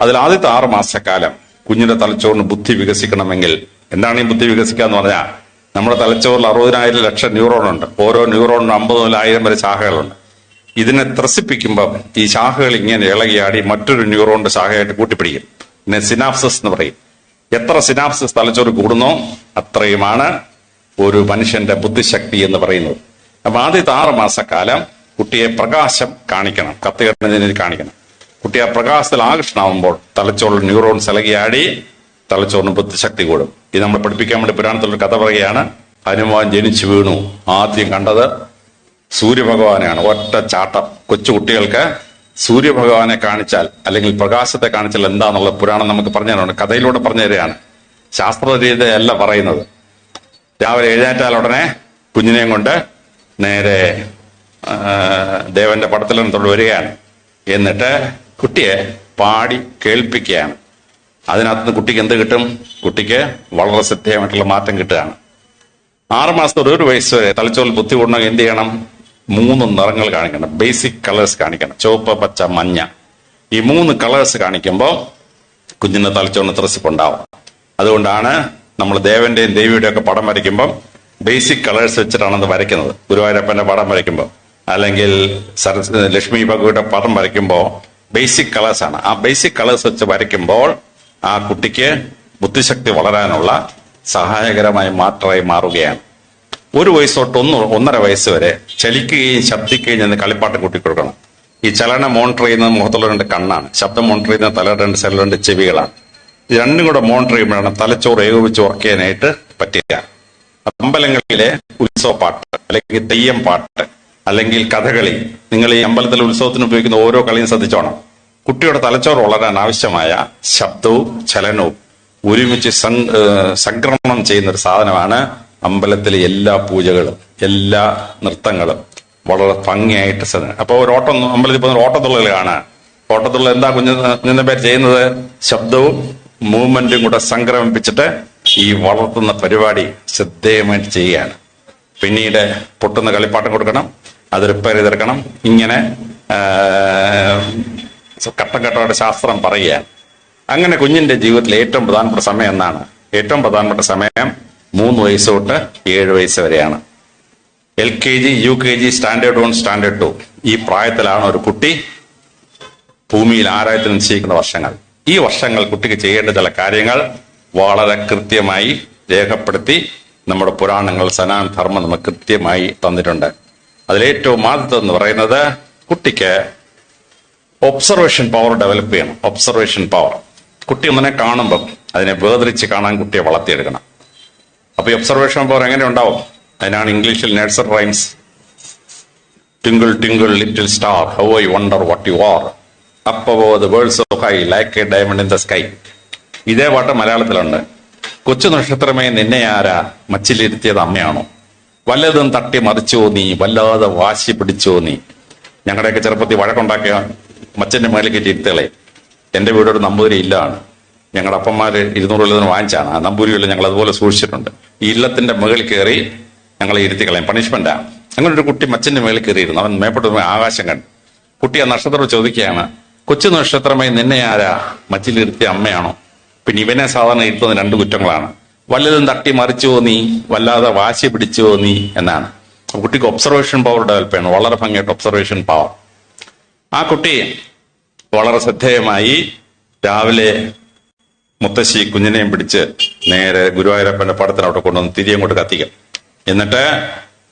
അതിൽ ആദ്യത്തെ 6 മാസക്കാലം കുഞ്ഞിന്റെ തലച്ചോറിന് ബുദ്ധി വികസിക്കണമെങ്കിൽ എന്താണ് ഈ ബുദ്ധി വികസിക്കുക എന്ന് പറഞ്ഞാൽ നമ്മുടെ തലച്ചോറിൽ 60,000 ലക്ഷം ന്യൂറോൺ ഉണ്ട്. ഓരോ ന്യൂറോണിനും 50 മുതൽ 1000 വരെ ശാഖകളുണ്ട്. ഇതിനെ ത്രസിപ്പിക്കുമ്പോൾ ഈ ശാഖകൾ ഇങ്ങനെ ഇളകിയാടി മറ്റൊരു ന്യൂറോണിന്റെ ശാഖയായിട്ട് കൂട്ടിപ്പിടിക്കും. ഇതിനെ സിനാപ്സിസ് എന്ന് പറയും. എത്ര സിനാപ്സിസ് തലച്ചോറ് കൂടുന്നോ അത്രയുമാണ് ഒരു മനുഷ്യന്റെ ബുദ്ധിശക്തി എന്ന് പറയുന്നത്. അപ്പൊ ആദ്യത്തെ 6 മാസക്കാലം കുട്ടിയെ പ്രകാശം കാണിക്കണം, കത്തുകെട്ടുന്നതിന് കാണിക്കണം. കുട്ടി ആ പ്രകാശത്തിൽ ആകർഷണമാകുമ്പോൾ തലച്ചോറിൽ ന്യൂറോൺസ് ഇളകിയാടി തലച്ചോറിന് ബുദ്ധിശക്തി കൂടും. ഇത് നമ്മൾ പഠിപ്പിക്കാൻ വേണ്ടി പുരാണത്തിലൊരു കഥ പറയുകയാണ്. ഹനുമാൻ ജനിച്ചു വീണു. ആദ്യം കണ്ടത് സൂര്യഭഗവാനെയാണ്. ഒറ്റ ചാട്ടം. കൊച്ചു കുട്ടികൾക്ക് സൂര്യഭഗവാനെ കാണിച്ചാൽ അല്ലെങ്കിൽ പ്രകാശത്തെ കാണിച്ചാൽ എന്താണെന്നുള്ള പുരാണം നമുക്ക് പറഞ്ഞു തരുന്നുണ്ട്. കഥയിലൂടെ പറഞ്ഞു തരികയാണ്, ശാസ്ത്ര രീതിയല്ല പറയുന്നത്. രാവിലെ എഴുന്നേറ്റാൽ ഉടനെ കുഞ്ഞിനെയും കൊണ്ട് നേരെ ദേവന്റെ പടത്തിലെടുത്തോണ്ട് വരികയാണ്. എന്നിട്ട് കുട്ടിയെ പാടി കേൾപ്പിക്കുകയാണ്. അതിനകത്ത് കുട്ടിക്ക് എന്ത് കിട്ടും? കുട്ടിക്ക് വളരെ ശ്രദ്ധേയമായിട്ടുള്ള മാറ്റം കിട്ടുകയാണ്. 6 മാസത്തോടെ 1 വയസ്സ് വരെ തലച്ചോറിൽ ബുദ്ധി കൂടണമെങ്കിൽ എന്ത് ചെയ്യണം? 3 നിറങ്ങൾ കാണിക്കണം, ബേസിക് കളേഴ്സ് കാണിക്കണം. ചുവപ്പ്, പച്ച, മഞ്ഞ. ഈ 3 കളേഴ്സ് കാണിക്കുമ്പോൾ കുഞ്ഞിന്റെ തലച്ചോറിന് ത്രസിപ്പുണ്ടാവും. അതുകൊണ്ടാണ് നമ്മൾ ദേവന്റെയും ദേവിയുടെയും ഒക്കെ പടം വരയ്ക്കുമ്പോൾ ബേസിക് കളേഴ്സ് വെച്ചിട്ടാണ് അത് വരയ്ക്കുന്നത്. ഗുരുവായൂരപ്പന്റെ പടം വരയ്ക്കുമ്പോൾ അല്ലെങ്കിൽ ലക്ഷ്മി ഭഗവതിയുടെ പടം വരയ്ക്കുമ്പോൾ ബേസിക് കളേഴ്സ് ആണ്. ആ ബേസിക് കളേഴ്സ് വെച്ച് വരയ്ക്കുമ്പോൾ ആ കുട്ടിക്ക് ബുദ്ധിശക്തി വളരാനുള്ള സഹായകരമായ മാറ്റമായി മാറുകയാണ്. 1 വയസ്സ് തൊട്ട് 1.5 വയസ്സ് വരെ ചലിക്കുകയും ശബ്ദിക്കുകയും ചെയ്യുന്ന കളിപ്പാട്ടം കുട്ടി കൊടുക്കണം. ഈ ചലനം മോണിറ്റർ ചെയ്യുന്നത് മുഖത്തുള്ള 2 കണ്ണാണ്, ശബ്ദം മോണിറ്റർ ചെയ്യുന്ന തലയുടെ 2 സൈഡിൽ 2 ചെവികളാണ്. ഇത് രണ്ടും കൂടെ മോണിറ്റർ ചെയ്യുമ്പോഴാണ് തലച്ചോറ് ഏകോപിച്ച് വർക്ക് ചെയ്യാനായിട്ട് പറ്റുക. അമ്പലങ്ങളിലെ ഉത്സവപ്പാട്ട് അല്ലെങ്കിൽ തെയ്യം പാട്ട് അല്ലെങ്കിൽ കഥകളി, നിങ്ങൾ ഈ അമ്പലത്തിലെ ഉത്സവത്തിന് ഉപയോഗിക്കുന്ന ഓരോ കളിയും ശ്രദ്ധിച്ചോണം. കുട്ടിയുടെ തലച്ചോറ് വളരാൻ ആവശ്യമായ ശബ്ദവും ചലനവും ഒരുമിച്ച് സംക്രമണം ചെയ്യുന്ന ഒരു സാധനമാണ് അമ്പലത്തിലെ എല്ലാ പൂജകളും എല്ലാ നൃത്തങ്ങളും വളരെ ഭംഗിയായിട്ട് അപ്പൊ ഒരു അമ്പലത്തിൽ പോകുന്ന ഓട്ടത്തുള്ളൽ കാണാൻ. ഓട്ടത്തുള്ള എന്താ കുഞ്ഞിന്റെ പേര് ചെയ്യുന്നത്? ശബ്ദവും മൂവ്മെന്റും കൂടെ സംക്രമിപ്പിച്ചിട്ട് ഈ വളർത്തുന്ന പരിപാടി ശ്രദ്ധേയമായിട്ട് ചെയ്യുകയാണ്. പിന്നീട് പൊട്ടുന്ന കളിപ്പാട്ടം കൊടുക്കണം, അത് റിപ്പയർ ചെയ്തെടുക്കണം. ഇങ്ങനെ ഘട്ടം ഘട്ടമായിട്ട് ശാസ്ത്രം പറയുകയാണ്. അങ്ങനെ കുഞ്ഞിന്റെ ജീവിതത്തിൽ ഏറ്റവും പ്രധാനപ്പെട്ട സമയം എന്നാണ്? ഏറ്റവും പ്രധാനപ്പെട്ട സമയം 3 വയസ്സ് തൊട്ട് 7 വയസ്സ് വരെയാണ്. LKG, UKG, സ്റ്റാൻഡേർഡ് 1, സ്റ്റാൻഡേർഡ് 2 ഈ പ്രായത്തിലാണ് ഒരു കുട്ടി ഭൂമിയിൽ ആരായത്തിൽ നിശ്ചയിക്കുന്ന വർഷങ്ങൾ. ഈ വർഷങ്ങൾ കുട്ടിക്ക് ചെയ്യേണ്ട ചില കാര്യങ്ങൾ വളരെ കൃത്യമായി രേഖപ്പെടുത്തി നമ്മുടെ പുരാണങ്ങൾ, സനാതന ധർമ്മം നമുക്ക് കൃത്യമായി തന്നിട്ടുണ്ട്. അതിലേറ്റവും ആദ്യത്തെ എന്ന് പറയുന്നത് കുട്ടിക്ക് ഒബ്സർവേഷൻ പവർ ഡെവലപ്പ് ചെയ്യണം. Observation power. കുട്ടി ഒന്നിനെ കാണുമ്പം അതിനെ വേർതിരിച്ച് കാണാൻ കുട്ടിയെ വളർത്തിയെടുക്കണം. അപ്പൊ ഈ ഒബ്സർവേഷൻ പവർ എങ്ങനെ ഉണ്ടാവും? അതിനാണ് ഇംഗ്ലീഷിൽ nursery rhymes. Twinkle twinkle little star how I wonder what you are, up above the world so high like A diamond in the sky. ഇതേ പാട്ട് മലയാളത്തിലുണ്ട്. കൊച്ചു നക്ഷത്രമേ നിന്നെ ആരാ മച്ചിലിരുത്തിയത് അമ്മയാണോ, വല്ലതും തട്ടി മറിച്ചോ നീ, വല്ലാതെ വാശി പിടിച്ചോ നീ. ഞങ്ങളുടെയൊക്കെ ചെറുപ്പത്തിൽ വഴക്കുണ്ടാക്കിയ മച്ചന്റെ മേളിൽ കയറ്റി ഇരുത്തുകളെ. എന്റെ വീടൊരു നമ്പൂതിരി ഇല്ലാണ്. ഞങ്ങളുടെ അപ്പന്മാര് 200 കൊല്ലത്തിന് വാങ്ങിച്ചാണ്. ആ നമ്പൂരികളിൽ ഞങ്ങൾ അതുപോലെ സൂക്ഷിച്ചിട്ടുണ്ട്. ഈ ഇല്ലത്തിന്റെ മുകളിൽ കയറി ഞങ്ങളെ ഇരുത്തിക്കളയും, പണിഷ്മെന്റാ. അങ്ങനെ ഒരു കുട്ടി മച്ചന്റെ മേളിൽ കയറിയിരുന്നു. അവൻ മേപ്പോട്ട് ആകാശം കണ്ടു. കുട്ടി ആ നക്ഷത്രം ചോദിക്കുകയാണ്, കൊച്ചു നക്ഷത്രമേ നിന്നെ ആരാ മച്ചിലിരുത്തിയ അമ്മയാണോ? പിന്നെ ഇവനെ സാധാരണ ഇരുത്തുന്ന 2 കുറ്റങ്ങളാണ്. വല്ലതും തട്ടി മറിച്ചോ നീ, വല്ലാതെ വാശി പിടിച്ചോ നീ എന്നാണ്. കുട്ടിക്ക് ഒബ്സർവേഷൻ പവർ ഡെവലപ്പ് ചെയ്യണം. വളരെ ഭംഗിയായിട്ട് ഒബ്സർവേഷൻ പവർ. ആ കുട്ടി വളരെ ശ്രദ്ധേയമായി രാവിലെ മുത്തശ്ശി കുഞ്ഞിനെയും പിടിച്ച് നേരെ ഗുരുവായൂരപ്പന്റെ പടത്തിന് അവിടെ കൊണ്ടുവന്ന് തിരിയും കൊണ്ട് കത്തിക്കും. എന്നിട്ട്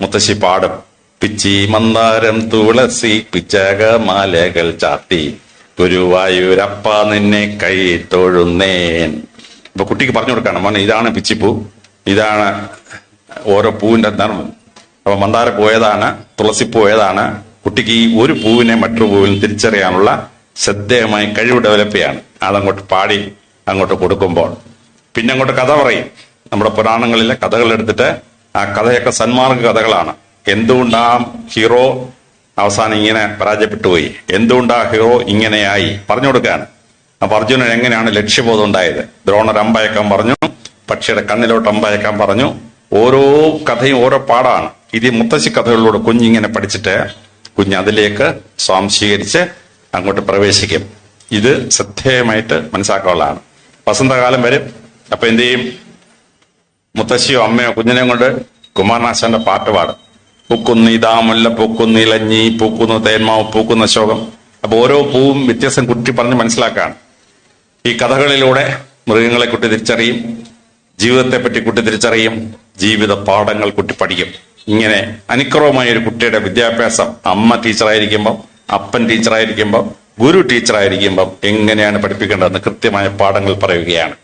മുത്തശ്ശി പാടും, പിച്ചി മന്ദാരം തുളസി പിച്ചകമാലകൾ ചാർത്തി ഗുരുവായൂരപ്പ നിന്നെ കൈ തൊഴുന്നേൻ. ഇപ്പൊ കുട്ടിക്ക് പറഞ്ഞു കൊടുക്കണം, മോനെ ഇതാണ് പിച്ചിപ്പൂ, ഇതാണ് ഓരോ പൂവിന്റെ ധർമ്മം. അപ്പൊ മന്ദാരപ്പൂ ഏതാണ്, തുളസിപ്പൂ ഏതാണ്, കുട്ടിക്ക് ഈ ഒരു പൂവിനെ മറ്റൊരു പൂവിൽ തിരിച്ചറിയാനുള്ള ശ്രദ്ധേയമായ കഴിവ് ഡെവലപ്പ് ചെയ്യാണ്. അതങ്ങോട്ട് പാടി അങ്ങോട്ട് കൊടുക്കുമ്പോൾ പിന്നെ അങ്ങോട്ട് കഥ പറയും. നമ്മുടെ പുരാണങ്ങളിലെ കഥകൾ എടുത്തിട്ട് ആ കഥയൊക്കെ സന്മാർഗ കഥകളാണ്. എന്തുകൊണ്ട് ആ ഹീറോ അവസാനം ഇങ്ങനെ പരാജയപ്പെട്ടു പോയി, എന്തുകൊണ്ട് ആ ഹീറോ ഇങ്ങനെയായി പറഞ്ഞു കൊടുക്കുകയാണ്. അപ്പൊ അർജുനൻ എങ്ങനെയാണ് ലക്ഷ്യബോധം ഉണ്ടായത്? ദ്രോണർ അമ്പയക്കാൻ പറഞ്ഞു, പക്ഷിയുടെ കണ്ണിലോട്ട് അമ്പയക്കാൻ പറഞ്ഞു. ഓരോ കഥയും ഓരോ പാടാണ്. ഇത് മുത്തശ്ശി കഥകളിലൂടെ കുഞ്ഞിങ്ങനെ പഠിച്ചിട്ട് കുഞ്ഞ് അതിലേക്ക് സ്വാംശീകരിച്ച് അങ്ങോട്ട് പ്രവേശിക്കും. ഇത് ശ്രദ്ധേയമായിട്ട് മനസ്സിലാക്കാനുള്ളതാണ്. വസന്തകാലം വരും. അപ്പൊ എന്ത് ചെയ്യും? മുത്തശ്ശിയോ അമ്മയോ കുഞ്ഞിനെ കൊണ്ട് കുമാരനാശാന്റെ പാട്ട് പാടും. പൂക്കുന്ന ഇതാമല്ല, പൂക്കുന്ന ഇലഞ്ഞി, പൂക്കുന്ന തേന്മാവ്, പൂക്കുന്ന ശോകം. അപ്പൊ ഓരോ പൂവും വ്യത്യസ്തം കുട്ടി പറഞ്ഞ് മനസ്സിലാക്കാണ്. ഈ കഥകളിലൂടെ മൃഗങ്ങളെ കുട്ടി തിരിച്ചറിയും, ജീവിതത്തെ പറ്റി കുട്ടി തിരിച്ചറിയും, ജീവിത പാഠങ്ങൾ കുട്ടി പഠിക്കും. ഇങ്ങനെ അനുക്രമമായ ഒരു കുട്ടിയുടെ വിദ്യാഭ്യാസം അമ്മ ടീച്ചറായിരിക്കുമ്പം, അപ്പൻ ടീച്ചറായിരിക്കുമ്പം, ഗുരു ടീച്ചറായിരിക്കുമ്പം എങ്ങനെയാണ് പഠിപ്പിക്കേണ്ടതെന്ന് കൃത്യമായ പാഠങ്ങൾ പറയുകയാണ്.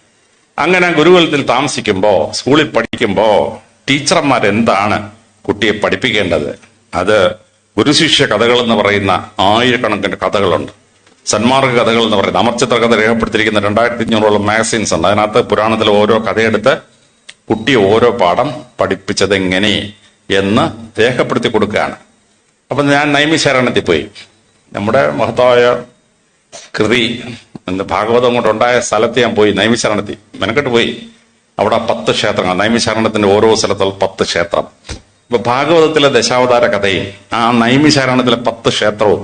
അങ്ങനെ ഗുരുകുലത്തിൽ താമസിക്കുമ്പോ, സ്കൂളിൽ പഠിക്കുമ്പോ ടീച്ചർമാർ എന്താണ് കുട്ടിയെ പഠിപ്പിക്കേണ്ടത്? അത് ഗുരുശിഷ്യ കഥകൾ എന്ന് പറയുന്ന 1000കണക്കിന് കഥകളുണ്ട്. സന്മാർഗ കഥകൾ എന്ന് പറയുന്നത് അമർചിത്ര കഥ രേഖപ്പെടുത്തിയിരിക്കുന്ന 2500ഓളം മാഗസിൻസ് ഉണ്ട്. അതിനകത്ത് പുരാണത്തിലെ ഓരോ കഥയെടുത്ത് കുട്ടി ഓരോ പാഠം പഠിപ്പിച്ചത് എങ്ങനെ എന്ന് രേഖപ്പെടുത്തി കൊടുക്കുകയാണ്. അപ്പൊ ഞാൻ നൈമിശാരണ്യത്തിൽ പോയി. നമ്മുടെ മഹത്തായ കൃതി ഭാഗവതം കൊണ്ടുണ്ടായ സ്ഥലത്ത് ഞാൻ പോയി. നൈമിശാരണ്യത്തിൽ മെനക്കെട്ട് പോയി. അവിടെ 10 ക്ഷേത്രങ്ങൾ. നൈമിശാരണ്യത്തിന്റെ ഓരോ സ്ഥലത്തുള്ള 10 ക്ഷേത്രം. ഇപ്പൊ ഭാഗവതത്തിലെ ദശാവതാര കഥയും ആ നൈമിശാരണ്യത്തിലെ 10 ക്ഷേത്രവും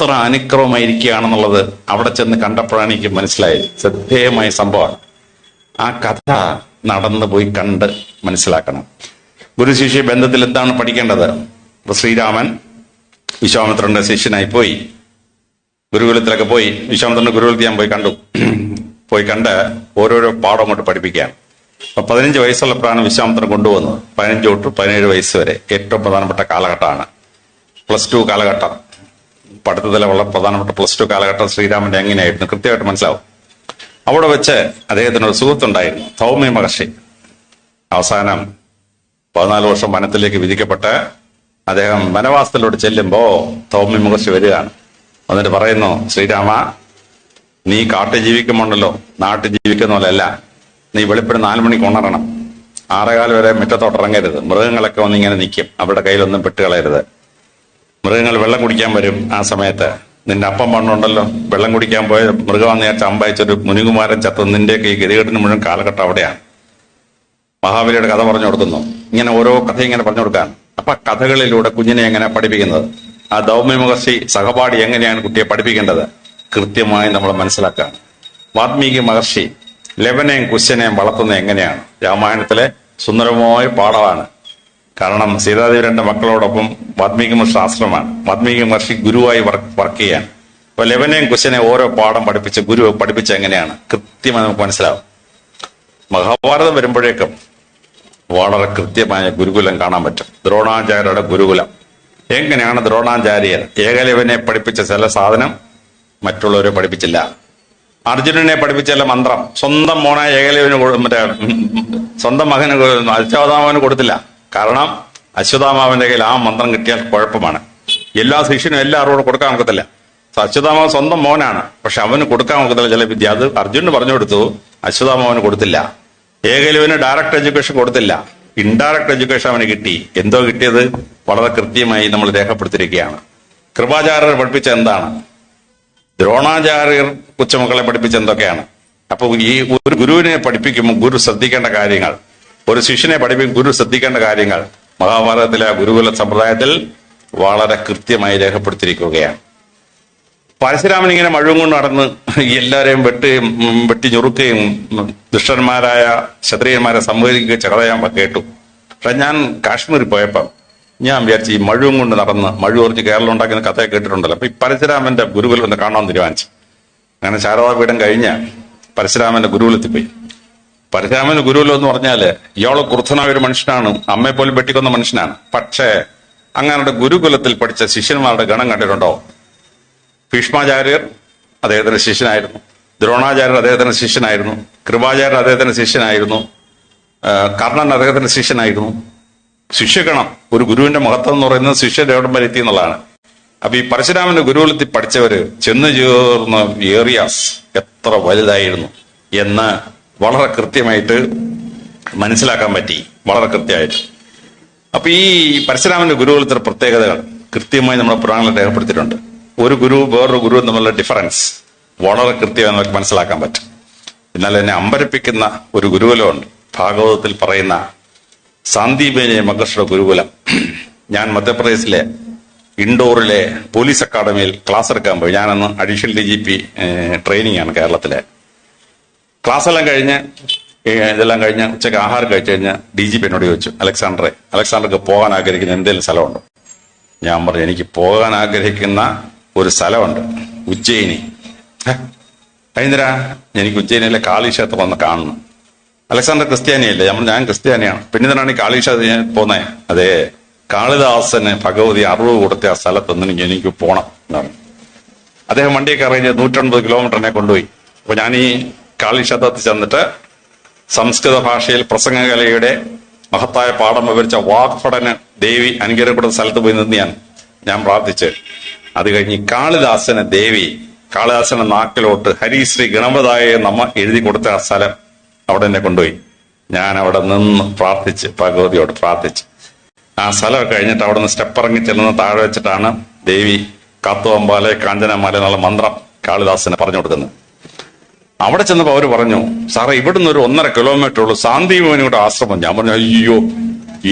എത്ര അനുക്രമമായിരിക്കുകയാണെന്നുള്ളത് അവിടെ ചെന്ന് കണ്ടപ്പോഴാണ് എനിക്ക് മനസ്സിലായത്. ശ്രദ്ധേയമായ സംഭവമാണ്. ആ കഥ നടന്നു പോയി കണ്ട് മനസ്സിലാക്കണം. ഗുരു ശിഷ്യ ബന്ധത്തിൽ എന്താണ് പഠിക്കേണ്ടത്? ഇപ്പൊ ശ്രീരാമൻ വിശ്വാമിത്രന്റെ ശിഷ്യനായി പോയി, ഗുരുകുലത്തിലൊക്കെ പോയി. വിശ്വാമിത്രന്റെ ഗുരുകുലത്തിൽ ഞാൻ പോയി കണ്ട് ഓരോരോ പാഠം കൊണ്ട് പഠിപ്പിക്കാൻ. അപ്പൊ 15 വയസ്സുള്ളപ്പോഴാണ് വിശ്വാമിത്രൻ കൊണ്ടുവന്നത്. 15 തൊട്ട് 17 വയസ്സ് വരെ ഏറ്റവും പ്രധാനപ്പെട്ട കാലഘട്ടമാണ്. +2 കാലഘട്ടം, പഠിത്തത്തിലെ വളരെ പ്രധാനപ്പെട്ട +2 കാലഘട്ടം ശ്രീരാമന്റെ എങ്ങനെയായിരുന്നു കൃത്യമായിട്ട് മനസ്സിലാവും. അവിടെ വെച്ച് അദ്ദേഹത്തിന് ഒരു സുഹൃത്തുണ്ടായിരുന്നു, സൗമ്യ മഹർഷി. അവസാനം 14 വർഷം വനത്തിലേക്ക് വിധിക്കപ്പെട്ട് അദ്ദേഹം വനവാസത്തിലോട്ട് ചെല്ലുമ്പോ സൗമ്യ മഹർഷി വരികയാണ്. എന്നിട്ട് പറയുന്നു, ശ്രീരാമ, നീ കാട്ടിൽ ജീവിക്കുമ്പോണ്ടല്ലോ നാട്ടിൽ ജീവിക്കുന്ന പോലെയല്ല. നീ വെളുപ്പിന് 4 മണിക്ക് ഉണരണം. 6:15 വരെ മുറ്റത്തോട്ട് ഇറങ്ങരുത്. മൃഗങ്ങളൊക്കെ വന്നിങ്ങനെ നിൽക്കും, അവരുടെ കയ്യിലൊന്നും പെട്ടുകളയരുത്. മൃഗങ്ങൾ വെള്ളം കുടിക്കാൻ വരും. ആ സമയത്ത് നിന്റെ അപ്പം പണ്ടുണ്ടല്ലോ, വെള്ളം കുടിക്കാൻ പോയ മൃഗം നേരത്തെ അമ്പയച്ചൊരു മുനികുമാരൻ ചത്ത് നിന്റെയൊക്കെ ഈ ഗതികെട്ടിന് മുഴുവൻ കാലഘട്ടം അവിടെയാണ്. മഹാബലിയുടെ കഥ പറഞ്ഞു കൊടുക്കുന്നു. ഇങ്ങനെ ഓരോ കഥ ഇങ്ങനെ പറഞ്ഞു കൊടുക്കാൻ. അപ്പൊ കഥകളിലൂടെ കുഞ്ഞിനെ എങ്ങനെ പഠിപ്പിക്കുന്നത്, ആ ദൗമ്യ മഹർഷി സഹപാഠി എങ്ങനെയാണ് കുട്ടിയെ പഠിപ്പിക്കേണ്ടത് കൃത്യമായി നമ്മൾ മനസ്സിലാക്കുക. വാത്മീകി മഹർഷി ലവനെയും കുശനെയും വളർത്തുന്നത് എങ്ങനെയാണ് രാമായണത്തിലെ സുന്ദരമായ പാഠമാണ്. കാരണം സീതാദേവി 2 മക്കളോടൊപ്പം വാത്മീകി മഹർഷി ആശ്രമമാണ്. വാത്മീകി മഹർഷി ഗുരുവായി വർക്ക് ചെയ്യാൻ. അപ്പൊ ലവനെയും കുശനെ ഓരോ പാഠം പഠിപ്പിച്ച് ഗുരു പഠിപ്പിച്ച എങ്ങനെയാണ് കൃത്യമായി നമുക്ക് മനസ്സിലാവും. മഹാഭാരതം വരുമ്പോഴേക്കും വളരെ കൃത്യമായ ഗുരുകുലം കാണാൻ പറ്റും. ദ്രോണാചാര്യരുടെ ഗുരുകുലം എങ്ങനെയാണ് ദ്രോണാചാര്യർ ഏകലവനെ പഠിപ്പിച്ച ചില സാധനം മറ്റുള്ളവരെ പഠിപ്പിച്ചില്ല. അർജുനനെ പഠിപ്പിച്ച ചില മന്ത്രം സ്വന്തം മോനായ ഏകലവന് സ്വന്തം മകന് അശ്വത്ഥാമാവന് കൊടുത്തില്ല. കാരണം അശ്വത്ഥാമാവന്റെ കയ്യിൽ ആ മന്ത്രം കിട്ടിയാൽ കുഴപ്പമാണ്. എല്ലാ ശിഷ്യനും എല്ലാവരോടും കൊടുക്കാൻ ഒക്കത്തില്ല. അശ്വത്ഥാമാവൻ സ്വന്തം മോനാണ്, പക്ഷെ അവന് കൊടുക്കാൻ ഒക്കത്തില്ല ചില വിദ്യ. അത് അർജുനന് പറഞ്ഞു കൊടുത്തു, അശ്വത്ഥാമാവന് കൊടുത്തില്ല. ഏകലവന് ഡയറക്റ്റ് എഡ്യൂക്കേഷൻ കൊടുത്തില്ല, ഇൻഡയറക്റ്റ് എഡ്യൂക്കേഷൻ അവന് കിട്ടി. എന്തോ കിട്ടിയത് വളരെ കൃത്യമായി നമ്മൾ രേഖപ്പെടുത്തിയിരിക്കുകയാണ്. കൃപാചാര്യർ പഠിപ്പിച്ച എന്താണ്, ദ്രോണാചാര്യർ കൊച്ചുമക്കളെ പഠിപ്പിച്ച എന്തൊക്കെയാണ്. അപ്പൊ ഈ ഒരു ഗുരുവിനെ പഠിപ്പിക്കുമ്പോൾ ഗുരു ശ്രദ്ധിക്കേണ്ട കാര്യങ്ങൾ, ഒരു ശിഷ്യനെ പഠിപ്പിക്കും ഗുരു ശ്രദ്ധിക്കേണ്ട കാര്യങ്ങൾ മഹാഭാരതത്തിലെ ഗുരുകുല സമ്പ്രദായത്തിൽ വളരെ കൃത്യമായി രേഖപ്പെടുത്തിയിരിക്കുകയാണ്. പരശുരാമൻ ഇങ്ങനെ മഴവും കൊണ്ട് നടന്ന് എല്ലാവരെയും വെട്ടി ഞുറുക്കുകയും ദുഷ്ടന്മാരായ ക്ഷത്രിയന്മാരെ സംവദിക്കുകയും കഥ ഞാൻ കേട്ടു. പക്ഷെ ഞാൻ കാശ്മീരിൽ പോയപ്പം ഞാൻ വിചാരിച്ചു, ഈ മഴവും കൊണ്ട് നടന്ന് മഴ കുറച്ച് കേരളം ഉണ്ടാക്കുന്ന കഥയെ കേട്ടിട്ടുണ്ടല്ലോ. അപ്പൊ ഈ പരശുരാമന്റെ ഗുരുകുലം ഒന്ന് കാണാമെന്ന് തീരുമാനിച്ചു. അങ്ങനെ ശാരദാപീഠം കഴിഞ്ഞ് പരശുരാമന്റെ ഗുരുകുലത്തിൽ പോയി. പരശുരാമന്റെ ഗുരുകുലം എന്ന് പറഞ്ഞാല് ഇയാള് ക്രുദ്ധനായ ഒരു മനുഷ്യനാണ്, അമ്മയെ പോലും വെട്ടിക്കൊന്ന മനുഷ്യനാണ്. പക്ഷേ അങ്ങനെ ഗുരുകുലത്തിൽ പഠിച്ച ശിഷ്യന്മാരുടെ ഗണം കണ്ടിട്ടുണ്ടോ? ഭീഷ്മാചാര്യർ അദ്ദേഹത്തിന്റെ ശിഷ്യനായിരുന്നു, ദ്രോണാചാര്യർ അദ്ദേഹത്തിന്റെ ശിഷ്യനായിരുന്നു, കൃപാചാര്യർ അദ്ദേഹത്തിന്റെ ശിഷ്യനായിരുന്നു, കർണൻ അദ്ദേഹത്തിന്റെ ശിഷ്യനായിരുന്നു. ശിഷ്യഗണം, ഒരു ഗുരുവിന്റെ മഹത്വം എന്ന് പറയുന്നത് ശിഷ്യന്റെ എവിടം വരെ എത്തി എന്നുള്ളതാണ്. അപ്പൊ ഈ പരശുരാമന്റെ ഗുരുകുലത്തിൽ പഠിച്ചവര് ചെന്ന് ചേർന്ന ഏറിയാസ് എത്ര വലുതായിരുന്നു എന്ന് വളരെ കൃത്യമായിട്ട് മനസ്സിലാക്കാൻ പറ്റി, വളരെ കൃത്യമായിട്ട്. അപ്പൊ ഈ പരശുരാമന്റെ ഗുരുകുലത്തിന്റെ പ്രത്യേകതകൾ കൃത്യമായി നമ്മുടെ പുരാണങ്ങളിൽ രേഖപ്പെടുത്തിയിട്ടുണ്ട്. ഒരു ഗുരു വേറൊരു ഗുരുവും തമ്മിലുള്ള ഡിഫറൻസ് വളരെ കൃത്യമായി നമുക്ക് മനസ്സിലാക്കാൻ പറ്റും. എന്നാൽ എന്നെ അമ്പരപ്പിക്കുന്ന ഒരു ഗുരുകുലമുണ്ട്, ഭാഗവതത്തിൽ പറയുന്ന സാന്ദീപനി മഹർഷിയുടെ ഗുരുകുലം. ഞാൻ മധ്യപ്രദേശിലെ ഇൻഡോറിലെ പോലീസ് അക്കാഡമിയിൽ ക്ലാസ് എടുക്കാൻ പോയി. ഞാനന്ന് അഡീഷണൽ DGP ട്രെയിനിങ് ആണ് കേരളത്തിലെ. ക്ലാസ് എല്ലാം കഴിഞ്ഞ് ഇതെല്ലാം കഴിഞ്ഞ് ഉച്ചയ്ക്ക് ആഹാരം കഴിച്ചു കഴിഞ്ഞ് DGP എന്നോട് ചോദിച്ചു, അലക്സാണ്ടർക്ക് പോകാൻ ആഗ്രഹിക്കുന്ന എന്തെങ്കിലും സ്ഥലമുണ്ടോ? ഞാൻ പറഞ്ഞു, എനിക്ക് പോകാൻ ആഗ്രഹിക്കുന്ന ഒരു സ്ഥലമുണ്ട്, ഉജ്ജയിനി. അതിന്തിനാ? എനിക്ക് ഉജ്ജയിനിയിലെ കാളി ക്ഷേത്രം ഒന്ന് കാണണം. അലക്സാണ്ടർ ക്രിസ്ത്യാനിയല്ലേ? ഞാൻ ക്രിസ്ത്യാനിയാണ്. പിന്നെ ഇതിനാണ് ഈ കാളി ക്ഷേത്രം പോന്നേ? അതെ, കാളിദാസന് ഭഗവതി അറിവ് കൊടുത്ത ആ സ്ഥലത്തൊന്നും എനിക്ക് പോണം എന്നാണ്. അദ്ദേഹം വണ്ടിയൊക്കെ അറേഞ്ച് 150 കിലോമീറ്ററിനെ കൊണ്ടുപോയി. അപ്പൊ ഞാൻ ഈ കാളി ക്ഷേത്രത്തിൽ ചെന്നിട്ട് സംസ്കൃത ഭാഷയിൽ പ്രസംഗകലയുടെ മഹത്തായ പാഠം വിവരിച്ച വാഗ്ഭടന് ദേവി അനുഗ്രഹപ്പെടുന്ന സ്ഥലത്ത് പോയി നിന്ന് ഞാൻ പ്രാർത്ഥിച്ച്, അത് കഴിഞ്ഞ് കാളിദാസന് കാളിദാസന്റെ നാക്കിലോട്ട് ഹരിശ്രീ ഗണപതായ നമ്മ എഴുതി കൊടുത്ത ആ സ്ഥലം അവിടെ എന്നെ കൊണ്ടുപോയി. ഞാൻ അവിടെ നിന്ന് പ്രാർത്ഥിച്ച്, ഭഗവതിയോട് പ്രാർത്ഥിച്ച് ആ സ്ഥലം കഴിഞ്ഞിട്ട് അവിടെ നിന്ന് സ്റ്റെപ്പ് ഇറങ്ങി ചെല്ലുന്ന താഴെ വെച്ചിട്ടാണ് ദേവി കാത്തുവമ്പാലെ കാഞ്ചനമാല എന്നുള്ള മന്ത്രം കാളിദാസന് പറഞ്ഞു കൊടുക്കുന്നത്. അവിടെ ചെന്നപ്പോൾ അവര് പറഞ്ഞു, സാറേ ഇവിടുന്ന് ഒരു 1.5 കിലോമീറ്റർ ഉള്ളൂ സാന്ദീപനിയുടെ ആശ്രമം. ഞാൻ പറഞ്ഞു, അയ്യോ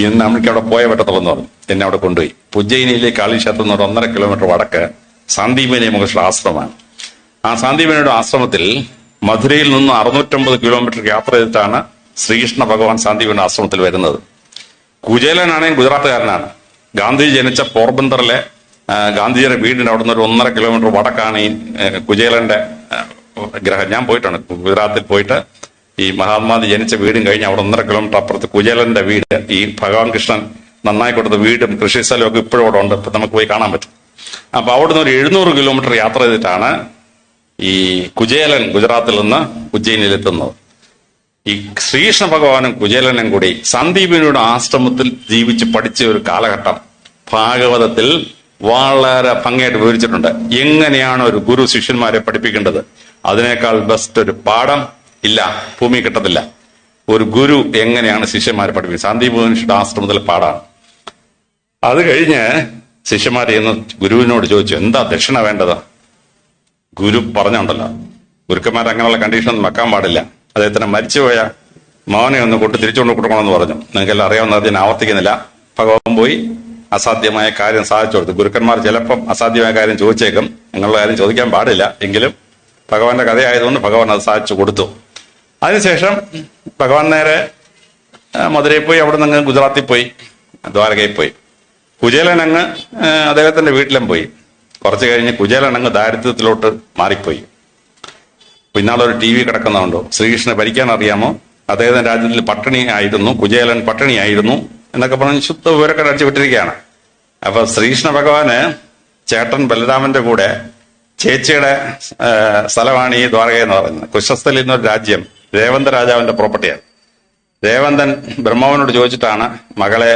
ഇന്ന് നമുക്ക് അവിടെ പോയേ പറ്റത്തുള്ളൂ എന്ന് പറഞ്ഞു. എന്നെ അവിടെ കൊണ്ടുപോയി. ഉജ്ജയിനിയിലെ കാളി ക്ഷേത്രം എന്ന് 1.5 കിലോമീറ്റർ വടക്ക് സാന്ദീപനി മഹർഷിയുടെ ആശ്രമമാണ്. ആ സാന്ദീപനിയുടെ ആശ്രമത്തിൽ മധുരയിൽ നിന്ന് 650 കിലോമീറ്റർ യാത്ര ചെയ്തിട്ടാണ് ശ്രീകൃഷ്ണ ഭഗവാൻ സാന്ദീപനിയുടെ ആശ്രമത്തിൽ വരുന്നത്. കുചേലനാണെങ്കിൽ ഗുജറാത്തുകാരനാണ്. ഗാന്ധിജി ജനിച്ച പോർബന്തറിലെ ഗാന്ധിജിയുടെ വീടിന്റെ അവിടെ നിന്ന് ഒരു 1.5 കിലോമീറ്റർ വടക്കാണ് ഈ കുചേലന്റെ ഗ്രഹം. ഞാൻ പോയിട്ടാണ് ഗുജറാത്തിൽ പോയിട്ട് ഈ മഹാത്മാജി ജനിച്ച വീടും കഴിഞ്ഞ് അവിടെ 1.5 കിലോമീറ്റർ അപ്പുറത്ത് കുചേലന്റെ വീട്, ഈ ഭഗവാൻ കൃഷ്ണൻ നന്നായി കൊടുത്ത വീടും കൃഷിസ്ഥലവും ഒക്കെ ഇപ്പോഴും അവിടെ ഉണ്ട്. ഇപ്പൊ നമുക്ക് പോയി കാണാൻ പറ്റും. അപ്പൊ അവിടുന്ന് ഒരു 700 കിലോമീറ്റർ യാത്ര ചെയ്തിട്ടാണ് ഈ കുചേലൻ ഗുജറാത്തിൽ നിന്ന് ഉജ്ജയിനിലെത്തുന്നത്. ഈ ശ്രീകൃഷ്ണ ഭഗവാനും കുചേലനും കൂടി സന്ദീപനിയുടെ ആശ്രമത്തിൽ ജീവിച്ച് പഠിച്ച ഒരു കാലഘട്ടം ഭാഗവതത്തിൽ വളരെ ഭംഗിയായിട്ട് വിവരിച്ചിട്ടുണ്ട്. എങ്ങനെയാണ് ഒരു ഗുരു ശിഷ്യന്മാരെ പഠിപ്പിക്കേണ്ടത്? അതിനേക്കാൾ ബെസ്റ്റ് ഒരു പാഠം ഇല്ല, ഭൂമി കിട്ടത്തില്ല. ഒരു ഗുരു എങ്ങനെയാണ് ശിഷ്യന്മാരെ പഠിപ്പിക്കുന്നത്? സന്ദീപനിയുടെ ആശ്രമത്തിൽ പാടാണ്. അത് കഴിഞ്ഞ് ശിഷ്യന്മാരെ ഇന്ന് ഗുരുവിനോട് ചോദിച്ചു, എന്താ ദക്ഷിണ വേണ്ടത്? ഗുരു പറഞ്ഞുണ്ടല്ലോ, ഗുരുക്കന്മാർ അങ്ങനെയുള്ള കണ്ടീഷനൊന്നും വെക്കാൻ പാടില്ല. അദ്ദേഹത്തിന് മരിച്ചുപോയ മോനെ ഒന്ന് കൊണ്ട് തിരിച്ചുകൊണ്ട് കൊടുക്കണമെന്ന് പറഞ്ഞു. നിങ്ങൾക്കെല്ലാം അറിയാവുന്ന ഞാൻ ആവർത്തിക്കുന്നില്ല. ഭഗവാൻ പോയി അസാധ്യമായ കാര്യം സാധിച്ചു കൊടുത്തു. ഗുരുക്കന്മാർ ചിലപ്പം അസാധ്യമായ കാര്യം ചോദിച്ചേക്കും, നിങ്ങളുടെ കാര്യം ചോദിക്കാൻ പാടില്ല. എങ്കിലും ഭഗവാന്റെ കഥയായതുകൊണ്ട് ഭഗവാൻ അത് സാധിച്ചു കൊടുത്തു. അതിനുശേഷം ഭഗവാൻ നേരെ മധുരയിൽ പോയി, അവിടെ നിന്ന് ഗുജറാത്തിൽ പോയി, ദ്വാരകയിൽ പോയി. കുചേലൻ അങ്ങ് അദ്ദേഹത്തിന്റെ വീട്ടിലും പോയി. കുറച്ച് കഴിഞ്ഞ് കുചേലൻ അങ്ങ് ദാരിദ്ര്യത്തിലോട്ട് മാറിപ്പോയി. പിന്നാളൊരു TV കിടക്കുന്നുണ്ടോ, ശ്രീകൃഷ്ണനെ ഭരിക്കാൻ അറിയാമോ? അദ്ദേഹത്തിന്റെ രാജ്യത്തിൽ പട്ടിണി ആയിരുന്നു, കുചേലൻ പട്ടിണിയായിരുന്നു എന്നൊക്കെ പറഞ്ഞ് ശുദ്ധ വിവരൊക്കെ അടിച്ചു വിട്ടിരിക്കുകയാണ്. അപ്പൊ ശ്രീകൃഷ്ണ ഭഗവാന് ചേട്ടൻ ബലരാമന്റെ കൂടെ ചേച്ചിയുടെ സ്ഥലമാണ് ഈ ദ്വാരക എന്ന് പറയുന്നത്. കുശസ്ഥലിൽ നിന്നൊരു രാജ്യം രേവന്ത രാജാവിന്റെ പ്രോപ്പർട്ടിയാണ്. രേവന്തൻ ബ്രഹ്മാവിനോട് ചോദിച്ചിട്ടാണ് മകളെ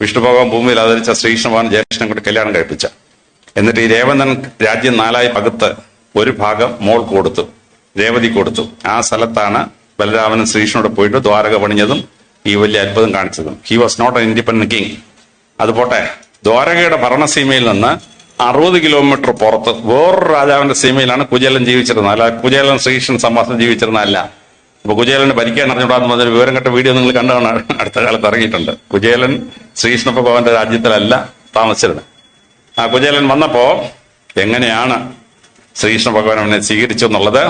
വിഷ്ണു ഭഗവാൻ ഭൂമിയിൽ അവതരിച്ച ശ്രീകൃഷ്ണ ഭഗവാൻ ജ്യേഷ്ഠനെ കൂടി കല്യാണം കഴിപ്പിച്ച. എന്നിട്ട് ഈ രേവന്തൻ രാജ്യം 4 പകുത്ത് ഒരു ഭാഗം മോൾ കൊടുത്തു, രേവതി കൊടുത്തു. ആ സ്ഥലത്താണ് ബലരാമനും ശ്രീകൃഷ്ണനോട് പോയിട്ട് ദ്വാരക പണിഞ്ഞതും ഈ വലിയ അത്ഭുതം കാണിച്ചതും. He was not an independent king. അതുപോട്ടെ, ദ്വാരകയുടെ ഭരണസീമയിൽ നിന്ന് 60 കിലോമീറ്റർ പുറത്ത് വേറൊരു രാജാവിന്റെ സീമയിലാണ് കുചേലൻ ജീവിച്ചിരുന്നത്. അല്ല, കുചേലൻ ശ്രീകൃഷ്ണൻ സംവാസം ജീവിച്ചിരുന്നതല്ല. അപ്പൊ കുചേലന് ഭരിക്കാൻ അറിഞ്ഞുകൂടാന്ന് പറഞ്ഞ വിവരം കെട്ട വീഡിയോ നിങ്ങൾ കണ്ടാണ് അടുത്ത കാലത്ത് ഇറങ്ങിയിട്ടുണ്ട്. കുചേലൻ ശ്രീകൃഷ്ണ ഭഗവാന്റെ രാജ്യത്തിലല്ല താമസിച്ചിരുന്നത്. ആ കുചേലൻ വന്നപ്പോ എങ്ങനെയാണ് ശ്രീകൃഷ്ണ ഭഗവാൻ അവനെ സ്വീകരിച്ചു എന്നുള്ളത്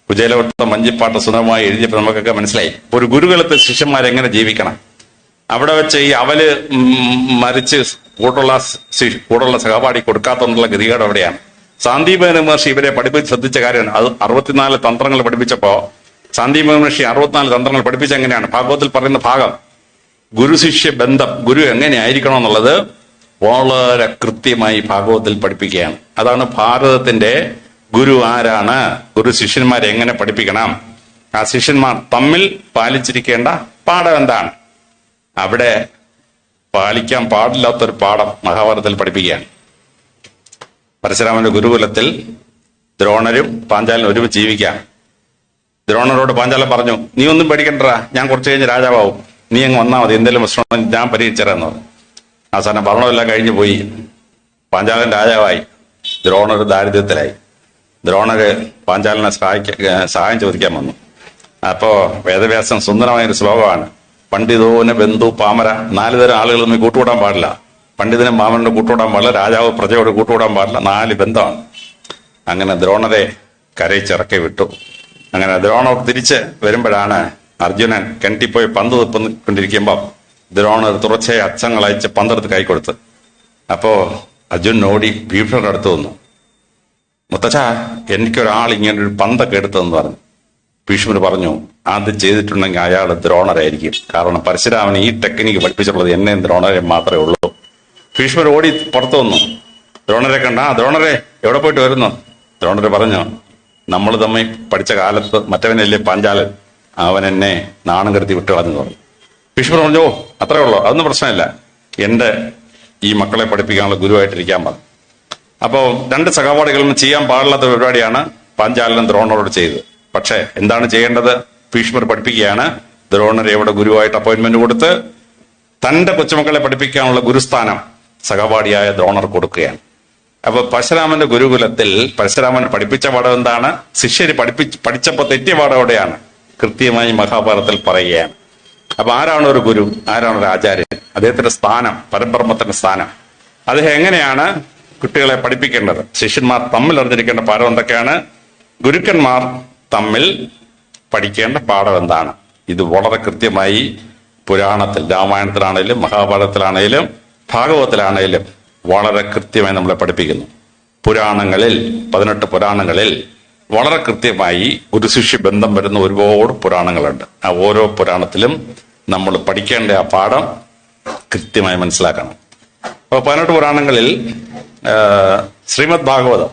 കുചേലവട്ടം വഞ്ചിപ്പാട്ട് സുന്ദരമായി എഴുതിയപ്പോൾ നമുക്കൊക്കെ മനസ്സിലായി. ഒരു ഗുരുകുലത്തിൽ ശിഷ്യന്മാരെങ്ങനെ ജീവിക്കണം. അവിടെ വെച്ച് ഈ അവല് മരിച്ച് കൂടുള്ള സഹപാഠി കൊടുക്കാത്തതുകൊണ്ടുള്ള ഗതികേട് അവിടെയാണ്. സാന്ദീപനി മഹർഷി ഇവരെ പഠിപ്പിച്ച് ശ്രദ്ധിച്ച കാര്യമാണ്. അത് 64 തന്ത്രങ്ങൾ പഠിപ്പിച്ചപ്പോ സാന്ദീപനി മഹർഷി 64 തന്ത്രങ്ങൾ പഠിപ്പിച്ച എങ്ങനെയാണ്? ഭാഗവതത്തിൽ പറയുന്ന ഭാഗം ഗുരു ശിഷ്യ ബന്ധം, ഗുരു എങ്ങനെയായിരിക്കണം എന്നുള്ളത് വളരെ കൃത്യമായി ഭാഗവതത്തിൽ പഠിപ്പിക്കുകയാണ്. അതാണ് ഭാരതത്തിന്റെ ഗുരു ആരാണ്, ഗുരു ശിഷ്യന്മാരെ എങ്ങനെ പഠിപ്പിക്കണം, ആ ശിഷ്യന്മാർ തമ്മിൽ പാലിച്ചിരിക്കേണ്ട പാഠം എന്താണ്. അവിടെ പാലിക്കാൻ പാടില്ലാത്തൊരു പാഠം മഹാഭാരതത്തിൽ പഠിപ്പിക്കുകയാണ്. പരശുരാമന്റെ ഗുരുകുലത്തിൽ ദ്രോണരും പാഞ്ചാലനും ഒരുമിച്ച് ജീവിക്കാം. ദ്രോണരോട് പാഞ്ചാലൻ പറഞ്ഞു, നീ ഒന്നും പേടിക്കണ്ടാ, ഞാൻ കുറച്ച് കഴിഞ്ഞ് രാജാവാവും, നീ അങ്ങ് വന്നാൽ മതി, എന്തെങ്കിലും പ്രശ്നം ഞാൻ പരിഹരിച്ചതെന്ന് പറഞ്ഞു. അവസാനം ഭരണമെല്ലാം കഴിഞ്ഞു പോയി. പാഞ്ചാലൻ രാജാവായി, ദ്രോണർ ദാരിദ്ര്യത്തിലായി. ദ്രോണര് പാഞ്ചാലനെ സഹായം ചോദിക്കാൻ വന്നു. അപ്പോ വേദവ്യാസൻ സുന്ദരമായൊരു ശ്ലോകമാണ്, പണ്ഡിതോന് ബന്ധു പാമര, 4 തരം ആളുകൾ തമ്മിൽ കൂട്ടുകൂടാൻ പാടില്ല. പണ്ഡിതനും പാമരന്റെ കൂട്ടുകൂടാൻ പാടില്ല, രാജാവ് പ്രജയോട് കൂട്ടുകൂടാൻ പാടില്ല, 4 ബന്ധമാണ്. അങ്ങനെ ദ്രോണരെ കരയിച്ചിറക്കി വിട്ടു. അങ്ങനെ ദ്രോണർ തിരിച്ച് വരുമ്പോഴാണ് അർജുനൻ കിണറ്റിപ്പോയി പന്ത് കൊണ്ടിരിക്കുമ്പോൾ ദ്രോണർ തുടർച്ചയായി അച്ഛങ്ങൾ അയച്ച് പന്തെടുത്ത് കൈ കൊടുത്ത്. അപ്പോ അർജുനൻ ഓടി ഭീഷ്മരുടെ അടുത്ത് വന്നു, മുത്തച്ഛ എനിക്കൊരാൾ ഇങ്ങനെ ഒരു പന്തൊക്കെ എടുത്തതെന്ന് പറഞ്ഞു. ഭീഷ്മർ പറഞ്ഞു, അത് ചെയ്തിട്ടുണ്ടെങ്കിൽ അയാൾ ദ്രോണരായിരിക്കും. കാരണം പരശുരാമൻ ഈ ടെക്നിക്ക് പഠിപ്പിച്ചിട്ടുള്ളത് എന്നെ ദ്രോണരെ മാത്രമേ ഉള്ളൂ. ഭീഷ്മർ ഓടി പുറത്തു വന്നു. ദ്രോണരെ കണ്ട, ദ്രോണരെ എവിടെ പോയിട്ട് വരുന്നു? ദ്രോണരെ പറഞ്ഞു, നമ്മൾ തമ്മിൽ പഠിച്ച കാലത്ത് മറ്റവനല്ലേ പാഞ്ചാലൻ, അവൻ എന്നെ നാണം കരുതി വിട്ടു എന്ന് പറഞ്ഞു. ഭീഷ്മർ പറഞ്ഞു, അത്രേ ഉള്ളൂ, അതൊന്നും പ്രശ്നമില്ല, എന്റെ ഈ മക്കളെ പഠിപ്പിക്കാനുള്ള ഗുരുവായിട്ടിരിക്കാൻ പറഞ്ഞു. അപ്പോ 2 സഹപാഠികളും ചെയ്യാൻ പാടില്ലാത്ത പരിപാടിയാണ് പാഞ്ചാലൻ ദ്രോണരോട് ചെയ്തത്. പക്ഷെ എന്താണ് ചെയ്യേണ്ടത്? ഭീഷ്മർ പഠിപ്പിക്കുകയാണ്. ദ്രോണരെ എവിടെ ഗുരുവായിട്ട് അപ്പോയിന്റ്മെന്റ് കൊടുത്ത് തന്റെ കൊച്ചുമക്കളെ പഠിപ്പിക്കാനുള്ള ഗുരുസ്ഥാനം സഹപാഠിയായ ദ്രോണർ കൊടുക്കുകയാണ്. അപ്പൊ പരശുരാമന്റെ ഗുരുകുലത്തിൽ പരശുരാമൻ പഠിപ്പിച്ച പാഠം എന്താണ്? ശിഷ്യര് പഠിച്ചപ്പോ തെറ്റിയ പാഠം എവിടെയാണ്? കൃത്യമായി മഹാഭാരതത്തിൽ പറയുകയാണ്. അപ്പൊ ആരാണ് ഒരു ഗുരു, ആരാണ് ഒരു ആചാര്യൻ? അദ്ദേഹത്തിന്റെ സ്ഥാനം, പരബ്രഹ്മത്തിന്റെ സ്ഥാനം. അദ്ദേഹം എങ്ങനെയാണ് കുട്ടികളെ പഠിപ്പിക്കേണ്ടത്, ശിഷ്യന്മാർ തമ്മിൽ അറിഞ്ഞിരിക്കേണ്ട പാഠം എന്തൊക്കെയാണ്, ഗുരുക്കന്മാർ തമ്മിൽ പഠിക്കേണ്ട പാഠം എന്താണ്? ഇത് വളരെ കൃത്യമായി പുരാണത്തിൽ, രാമായണത്തിലാണേലും മഹാഭാരതത്തിലാണേലും ഭാഗവതത്തിലാണേലും വളരെ കൃത്യമായി നമ്മളെ പഠിപ്പിക്കുന്നു. പുരാണങ്ങളിൽ 18 പുരാണങ്ങളിൽ വളരെ കൃത്യമായി ഒരു ശിഷ്യ ബന്ധം വരുന്ന ഒരുപാട് പുരാണങ്ങളുണ്ട്. ആ ഓരോ പുരാണത്തിലും നമ്മൾ പഠിക്കേണ്ട ആ പാഠം കൃത്യമായി മനസ്സിലാക്കണം. അപ്പോൾ 18 പുരാണങ്ങളിൽ ശ്രീമദ് ഭാഗവതം,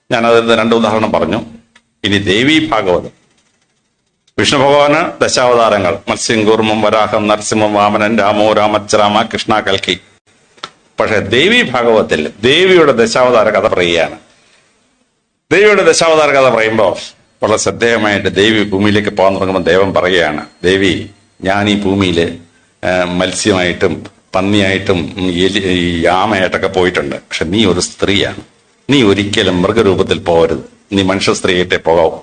ഞാനതിൽ 2 ഉദാഹരണം പറഞ്ഞു. ഇനി ദേവി ഭാഗവതം. വിഷ്ണു ഭഗവാന് ദശാവതാരങ്ങൾ: മത്സ്യം, കൂർമ്മം, വരാഹം, നരസിംഹം, വാമനൻ, രാമോ രാമച്ചരാമ, കൃഷ്ണ, കൽക്കി. പക്ഷെ ദേവി ഭാഗവതത്തിൽ ദേവിയുടെ ദശാവതാര കഥ പറയുകയാണ്. ദേവിയുടെ ദശാവതാര കഥ പറയുമ്പോൾ വളരെ ശ്രദ്ധേയമായിട്ട് ദേവി ഭൂമിയിലേക്ക് പോകാൻ തുടങ്ങുമ്പോൾ ദേവൻ പറയുകയാണ്, ദേവി, ഞാൻ ഈ ഭൂമിയിൽ മത്സ്യമായിട്ടും പന്നിയായിട്ടും ഈ ആമയായിട്ടൊക്കെ പോയിട്ടുണ്ട്. പക്ഷെ നീ ഒരു സ്ത്രീയാണ്, നീ ഒരിക്കലും മൃഗരൂപത്തിൽ പോകരുത്, നീ മനുഷ്യ സ്ത്രീയായിട്ടേ പോകാവൂ.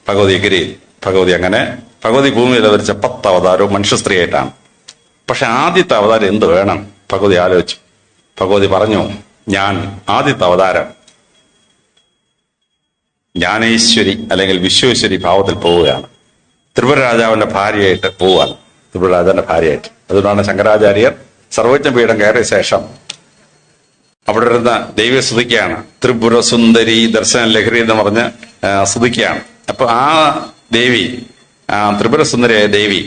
ഭഗവതി എഗരി. ഭഗവതി അങ്ങനെ ഭഗവതി ഭൂമിയിൽ അവതരിച്ച 10 അവതാരവും മനുഷ്യ സ്ത്രീയായിട്ടാണ്. പക്ഷെ ആദ്യത്തെ അവതാരം എന്ത് വേണം? ഭഗവതി ആലോചിച്ചു. ഭഗവതി പറഞ്ഞു, ഞാൻ ആദ്യത്തെ അവതാരം ജ്ഞാനേശ്വരി അല്ലെങ്കിൽ വിശ്വേശ്വരി ഭാവത്തിൽ പോവുകയാണ്. ത്രിപുര രാജാവിന്റെ ഭാര്യയായിട്ട് പോവുകയാണ്, ത്രിപുര രാജാവിന്റെ ഭാര്യയായിട്ട്. അതുകൊണ്ടാണ് ശങ്കരാചാര്യർ സർവജ്ഞ പീഠം കയറിയ ശേഷം അവിടെ ഇരുന്ന ദൈവ സ്തുതിക്കുകയാണ്. ത്രിപുര സുന്ദരി ദർശന ലഹരി എന്ന് പറഞ്ഞ് സ്തുതിക്കുകയാണ്. അപ്പൊ ആ ദേവി, ത്രിപുര സുന്ദരിയായ ദേവി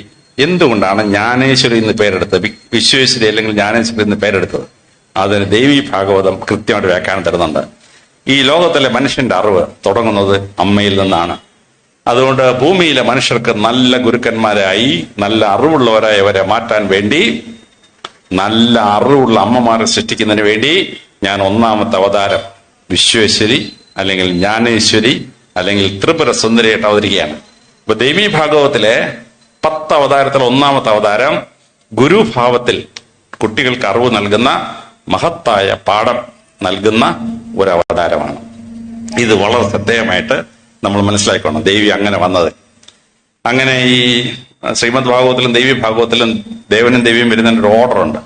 എന്തുകൊണ്ടാണ് ജ്ഞാനേശ്വരി എന്ന് പേരെടുത്തത്, വിശ്വേശ്വരി അല്ലെങ്കിൽ ജ്ഞാനേശ്വരി എന്ന് പേരെടുത്തത്? അതിന് ദേവി ഭാഗവതം കൃത്യമായിട്ട് വ്യാഖ്യാനം തരുന്നുണ്ട്. ഈ ലോകത്തിലെ മനുഷ്യന്റെ അറിവ് തുടങ്ങുന്നത് അമ്മയിൽ നിന്നാണ്. അതുകൊണ്ട് ഭൂമിയിലെ മനുഷ്യർക്ക് നല്ല ഗുരുക്കന്മാരായി, നല്ല അറിവുള്ളവരായി അവരെ മാറ്റാൻ വേണ്ടി, നല്ല അറിവുള്ള അമ്മമാരെ സൃഷ്ടിക്കുന്നതിന് വേണ്ടി ഞാൻ 1ാമത്തെ അവതാരം വിശ്വേശ്വരി അല്ലെങ്കിൽ ജ്ഞാനേശ്വരി അല്ലെങ്കിൽ ത്രിപുര സുന്ദരിയായിട്ട് അവതരിക്കുകയാണ്. ഇപ്പൊ ദേവി ഭാഗവത്തിലെ 10 അവതാരത്തിൽ 1ാമത്തെ അവതാരം ഗുരുഭാവത്തിൽ കുട്ടികൾക്ക് അറിവ് നൽകുന്ന, മഹത്തായ പാഠം നൽകുന്ന ഒരു അവതാരമാണ്. ഇത് വളരെ ശ്രദ്ധേയമായിട്ട് നമ്മൾ മനസ്സിലാക്കണം, ദേവി അങ്ങനെ വന്നത്. അങ്ങനെ ഈ ശ്രീമദ് ഭാഗവത്തിലും ദേവി ഭാഗവത്തിലും ദേവനും ദേവിയും വരുന്നതിന് ഒരു ഓർഡർ ഉണ്ട്.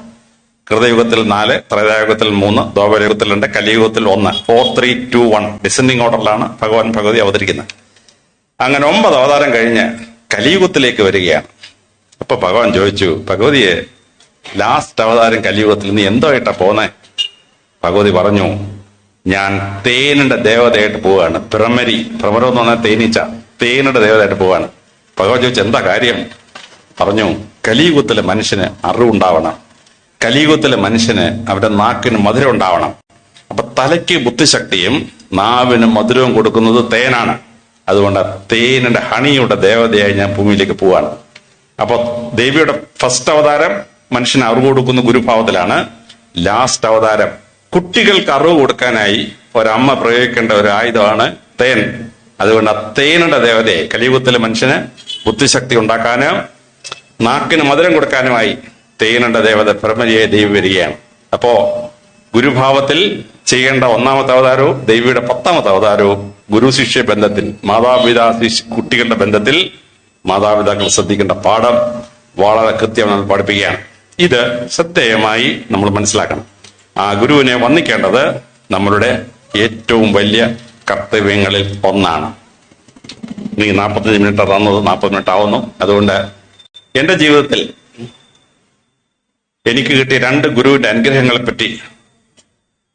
കൃതയുഗത്തിൽ 4, ത്രേതായുഗത്തിൽ 3, ദ്വാപരയുഗത്തിൽ 2, കലിയുഗത്തിൽ 1. 4, 3, 2, 1 ഡിസെൻഡിങ് ഓർഡറിലാണ് ഭഗവാൻ ഭഗവതി അവതരിക്കുന്നത്. അങ്ങനെ 9 അവതാരം കഴിഞ്ഞ് കലിയുഗത്തിലേക്ക് വരികയാണ്. അപ്പൊ ഭഗവാൻ ചോദിച്ചു, ഭഗവതിയെ, ലാസ്റ്റ് അവതാരം കലിയുഗത്തിൽ നീ എന്തോ ആയിട്ടാ പോന്നേ? ഭഗവതി പറഞ്ഞു, ഞാൻ തേനിന്റെ ദേവതയായിട്ട് പോവുകയാണ്. ഭ്രമരം എന്ന് പറഞ്ഞാൽ തേനീച്ച, തേനിന്റെ ദേവതയായിട്ട് പോവാണ്. ഭഗവാൻ ചോദിച്ചു, എന്താ കാര്യം? പറഞ്ഞു, കലിയുഗത്തിലെ മനുഷ്യന് അറിവുണ്ടാവണം, കലിയുഗത്തിലെ മനുഷ്യന് അവരുടെ നാക്കിന് മധുരം ഉണ്ടാവണം. അപ്പൊ തലയ്ക്ക് ബുദ്ധിശക്തിയും നാവിന് മധുരവും കൊടുക്കുന്നത് തേനാണ്. അതുകൊണ്ട് തേനിന്റെ ഹണിയുടെ ദേവതയായി ഞാൻ ഭൂമിയിലേക്ക് പോവാണ്. അപ്പൊ ദേവിയുടെ ഫസ്റ്റ് അവതാരം മനുഷ്യന് അറിവ് കൊടുക്കുന്ന ഗുരുഭാവത്തിലാണ്. ലാസ്റ്റ് അവതാരം കുട്ടികൾക്ക് അറിവ് കൊടുക്കാനായി ഒരമ്മ പ്രയോഗിക്കേണ്ട ഒരു ആയുധമാണ് തേൻ. അതുകൊണ്ട് തേനിന്റെ ദേവതയെ കലിയുഗത്തിലെ മനുഷ്യന് ബുദ്ധിശക്തി ഉണ്ടാക്കാനും നാക്കിന് മധുരം കൊടുക്കാനുമായി തേനിന്റെ ദേവത ബ്രഹ്മജിയെ ദേവി വരികയാണ്. അപ്പോ ഗുരുഭാവത്തിൽ ചെയ്യേണ്ട 1ാമത്തെ അവതാരവും ദേവിയുടെ 10ാമത്തെ അവതാരവും ഗുരു ശിഷ്യ ബന്ധത്തിൽ, മാതാപിതാ കുട്ടികളുടെ ബന്ധത്തിൽ മാതാപിതാക്കൾ ശ്രദ്ധിക്കേണ്ട പാഠം വളരെ കൃത്യമായി പഠിപ്പിക്കുകയാണ്. ഇത് ശ്രദ്ധേയമായി നമ്മൾ മനസ്സിലാക്കണം. ആ ഗുരുവിനെ വന്ദിക്കേണ്ടത് നമ്മളുടെ ഏറ്റവും വലിയ കർത്തവ്യങ്ങളിൽ ഒന്നാണ്. നീ 45 മിനിറ്റ് തന്നത് 40 മിനിറ്റ് ആവുന്നു. അതുകൊണ്ട് എന്റെ ജീവിതത്തിൽ എനിക്ക് കിട്ടിയ 2 ഗുരുവിന്റെ അനുഗ്രഹങ്ങളെ പറ്റി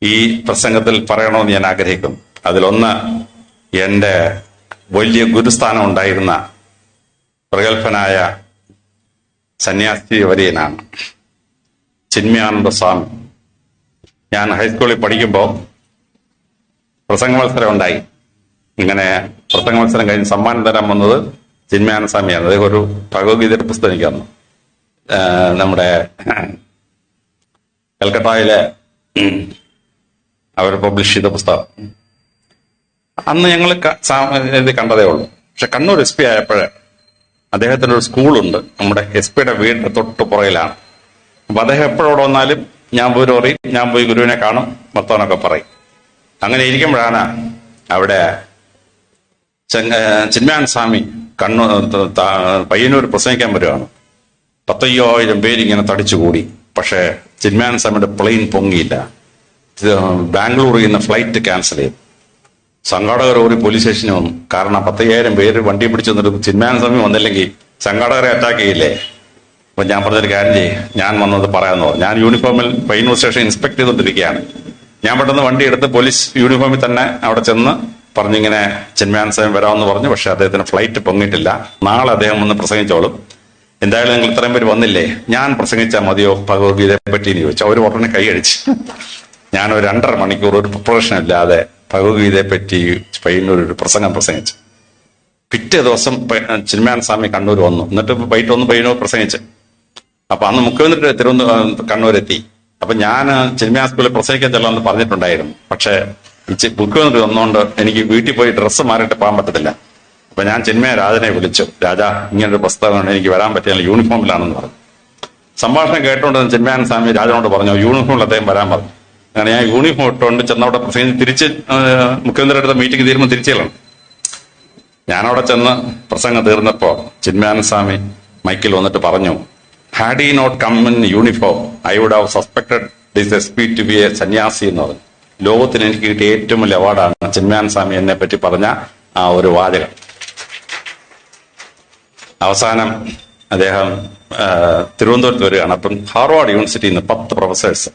ഈ പ്രസംഗത്തിൽ പറയണമെന്ന് ഞാൻ ആഗ്രഹിക്കുന്നു. അതിലൊന്ന്, എന്റെ വലിയ ഗുരുസ്ഥാനം ഉണ്ടായിരുന്ന പ്രഗത്ഭനായ സന്യാസി വര്യനാണ് ചിന്മയാനന്ദ സ്വാമി. ഞാൻ ഹൈസ്കൂളിൽ പഠിക്കുമ്പോൾ പ്രസംഗ മത്സരം ഉണ്ടായി. ഇങ്ങനെ പ്രസംഗ മത്സരം കഴിഞ്ഞ് സമ്മാനം തരാൻ വന്നത് ചിന്മയാനന്ദ സ്വാമിയാണ്. അദ്ദേഹം ഒരു ഭഗവത്ഗീതയുടെ പുസ്തകം എനിക്ക് തന്നു. നമ്മുടെ കൽക്കട്ടയിലെ അവർ പബ്ലിഷ് ചെയ്ത പുസ്തകം. അന്ന് ഞങ്ങൾ ഇത് കണ്ടതേ ഉള്ളൂ. പക്ഷെ കണ്ണൂർ SP ആയപ്പോഴേ അദ്ദേഹത്തിന് ഒരു സ്കൂളുണ്ട്, നമ്മുടെ SP വീടിന്റെ തൊട്ട് പുറകിലാണ്. അപ്പൊ അദ്ദേഹം എപ്പോഴോടെ വന്നാലും ഞാൻ പോയി പറയും, ഞാൻ പോയി ഗുരുവിനെ കാണും, വർത്തമാനമൊക്കെ പറയും. അങ്ങനെ ഇരിക്കുമ്പോഴാണ് അവിടെ ചിന്മയാനന്ദ സ്വാമി പയ്യന്നൂർ പ്രസംഗിക്കാൻ വരുവാണ്. 10,000 പേരിങ്ങനെ തടിച്ചുകൂടി. പക്ഷെ ചിന്മയാനന്ദ സ്വാമിയുടെ പ്ലെയിൻ പൊങ്ങിയില്ല. ബാംഗ്ലൂരിൽ നിന്ന് ഫ്ലൈറ്റ് ക്യാൻസൽ ചെയ്തു. സംഘാടകർ ഒരു പോലീസ് സ്റ്റേഷനിൽ വന്നു. കാരണം 10,000 പേര് വണ്ടി പിടിച്ചു വന്നിട്ട് ചിന്മയാനന്ദ സ്വാമി വന്നില്ലെങ്കിൽ സംഘാടകരെ അറ്റാക്ക് ചെയ്യില്ലേ. അപ്പൊ ഞാൻ പറഞ്ഞൊരു കാര്യം ചെയ്യും, ഞാൻ വന്നത് പറയാമെന്ന് പറഞ്ഞു. ഞാൻ യൂണിഫോമിൽ പയ്യന്നൂർ സ്റ്റേഷൻ ഇൻസ്പെക്ട് ചെയ്തുകൊണ്ടിരിക്കുകയാണ്. ഞാൻ പെട്ടെന്ന് വണ്ടി എടുത്ത് പോലീസ് യൂണിഫോമിൽ തന്നെ അവിടെ ചെന്ന് പറഞ്ഞിങ്ങനെ ചിന്മയാനന്ദ സ്വാമി വരാമെന്ന് പറഞ്ഞു. പക്ഷെ അദ്ദേഹത്തിന് ഫ്ലൈറ്റ് പൊങ്ങിയിട്ടില്ല. നാളെ അദ്ദേഹം വന്ന് പ്രസംഗിച്ചോളും. എന്തായാലും നിങ്ങൾ ഇത്രയും പേര് വന്നില്ലേ, ഞാൻ പ്രസംഗിച്ചാൽ മതിയോ ഭഗവത്ഗീതയെ പറ്റി എന്ന് ചോദിച്ചു. അവർ ഉടനെ കൈയടിച്ച്. ഞാനൊരു 2.5 മണിക്കൂർ ഒരു പ്രിപ്പറേഷൻ ഇല്ലാതെ ഭഗവത്ഗീതയെ പറ്റി പയ്യന്നൂർ ഒരു പ്രസംഗം പ്രസംഗിച്ചു. പിറ്റേ ദിവസം ചിന്മയാനന്ദ സ്വാമി കണ്ണൂർ വന്നു. എന്നിട്ട് വൈകിട്ട് ഒന്ന് പയ്യന്നൂർ പ്രസംഗിച്ചു. അപ്പൊ അന്ന് മുഖ്യമന്ത്രി കണ്ണൂരെത്തി. അപ്പൊ ഞാൻ ചിന്മയാനന്ദ സ്കൂളിൽ പ്രസംഗിക്കാൻ ചെല്ലാമെന്ന് പറഞ്ഞിട്ടുണ്ടായിരുന്നു. പക്ഷെ മുഖ്യമന്ത്രി വന്നുകൊണ്ട് എനിക്ക് വീട്ടിൽ പോയി ഡ്രസ്സ് മാറിയിട്ട് പോകാൻ പറ്റത്തില്ല. അപ്പൊ ഞാൻ ചിന്മയ രാജനെ വിളിച്ചു. രാജാ, ഇങ്ങനൊരു പുസ്തകമാണ്, എനിക്ക് വരാൻ പറ്റില്ല, യൂണിഫോമിലാണെന്ന് പറഞ്ഞു. സംഭാഷണം കേട്ടുകൊണ്ട് ചിന്മയാനന്ദ സ്വാമി രാജനോട് പറഞ്ഞു യൂണിഫോമിൽ അദ്ദേഹം വരാൻ പറഞ്ഞു. അങ്ങനെ ഞാൻ യൂണിഫോം ഇട്ടുകൊണ്ട് ചെന്നവിടെ പ്രസംഗിച്ച് തിരിച്ച് മുഖ്യമന്ത്രി അടുത്ത മീറ്റിംഗ് തീരുമ്പോൾ തിരിച്ചു ചെല്ലണം. ഞാനവിടെ ചെന്ന് പ്രസംഗം തീർന്നപ്പോ ചിന്മയാനന്ദ സ്വാമി മൈക്കിൽ വന്നിട്ട് പറഞ്ഞു, had he not come in uniform I would have suspected this S P to be a സന്യാസി എന്ന് പറഞ്ഞു. ലോകത്തിന് എനിക്ക് കിട്ടിയ ഏറ്റവും വലിയ അവാർഡാണ് ചിന്മയാനന്ദ സ്വാമി എന്നെ പറ്റി പറഞ്ഞ ആ ഒരു വാചകം. അവസാനം അദ്ദേഹം തിരുവനന്തപുരത്ത് വരികയാണ്. അപ്പം ഹാർവാർഡ് യൂണിവേഴ്സിറ്റിയിൽ നിന്ന് 10 പ്രൊഫസേഴ്സ്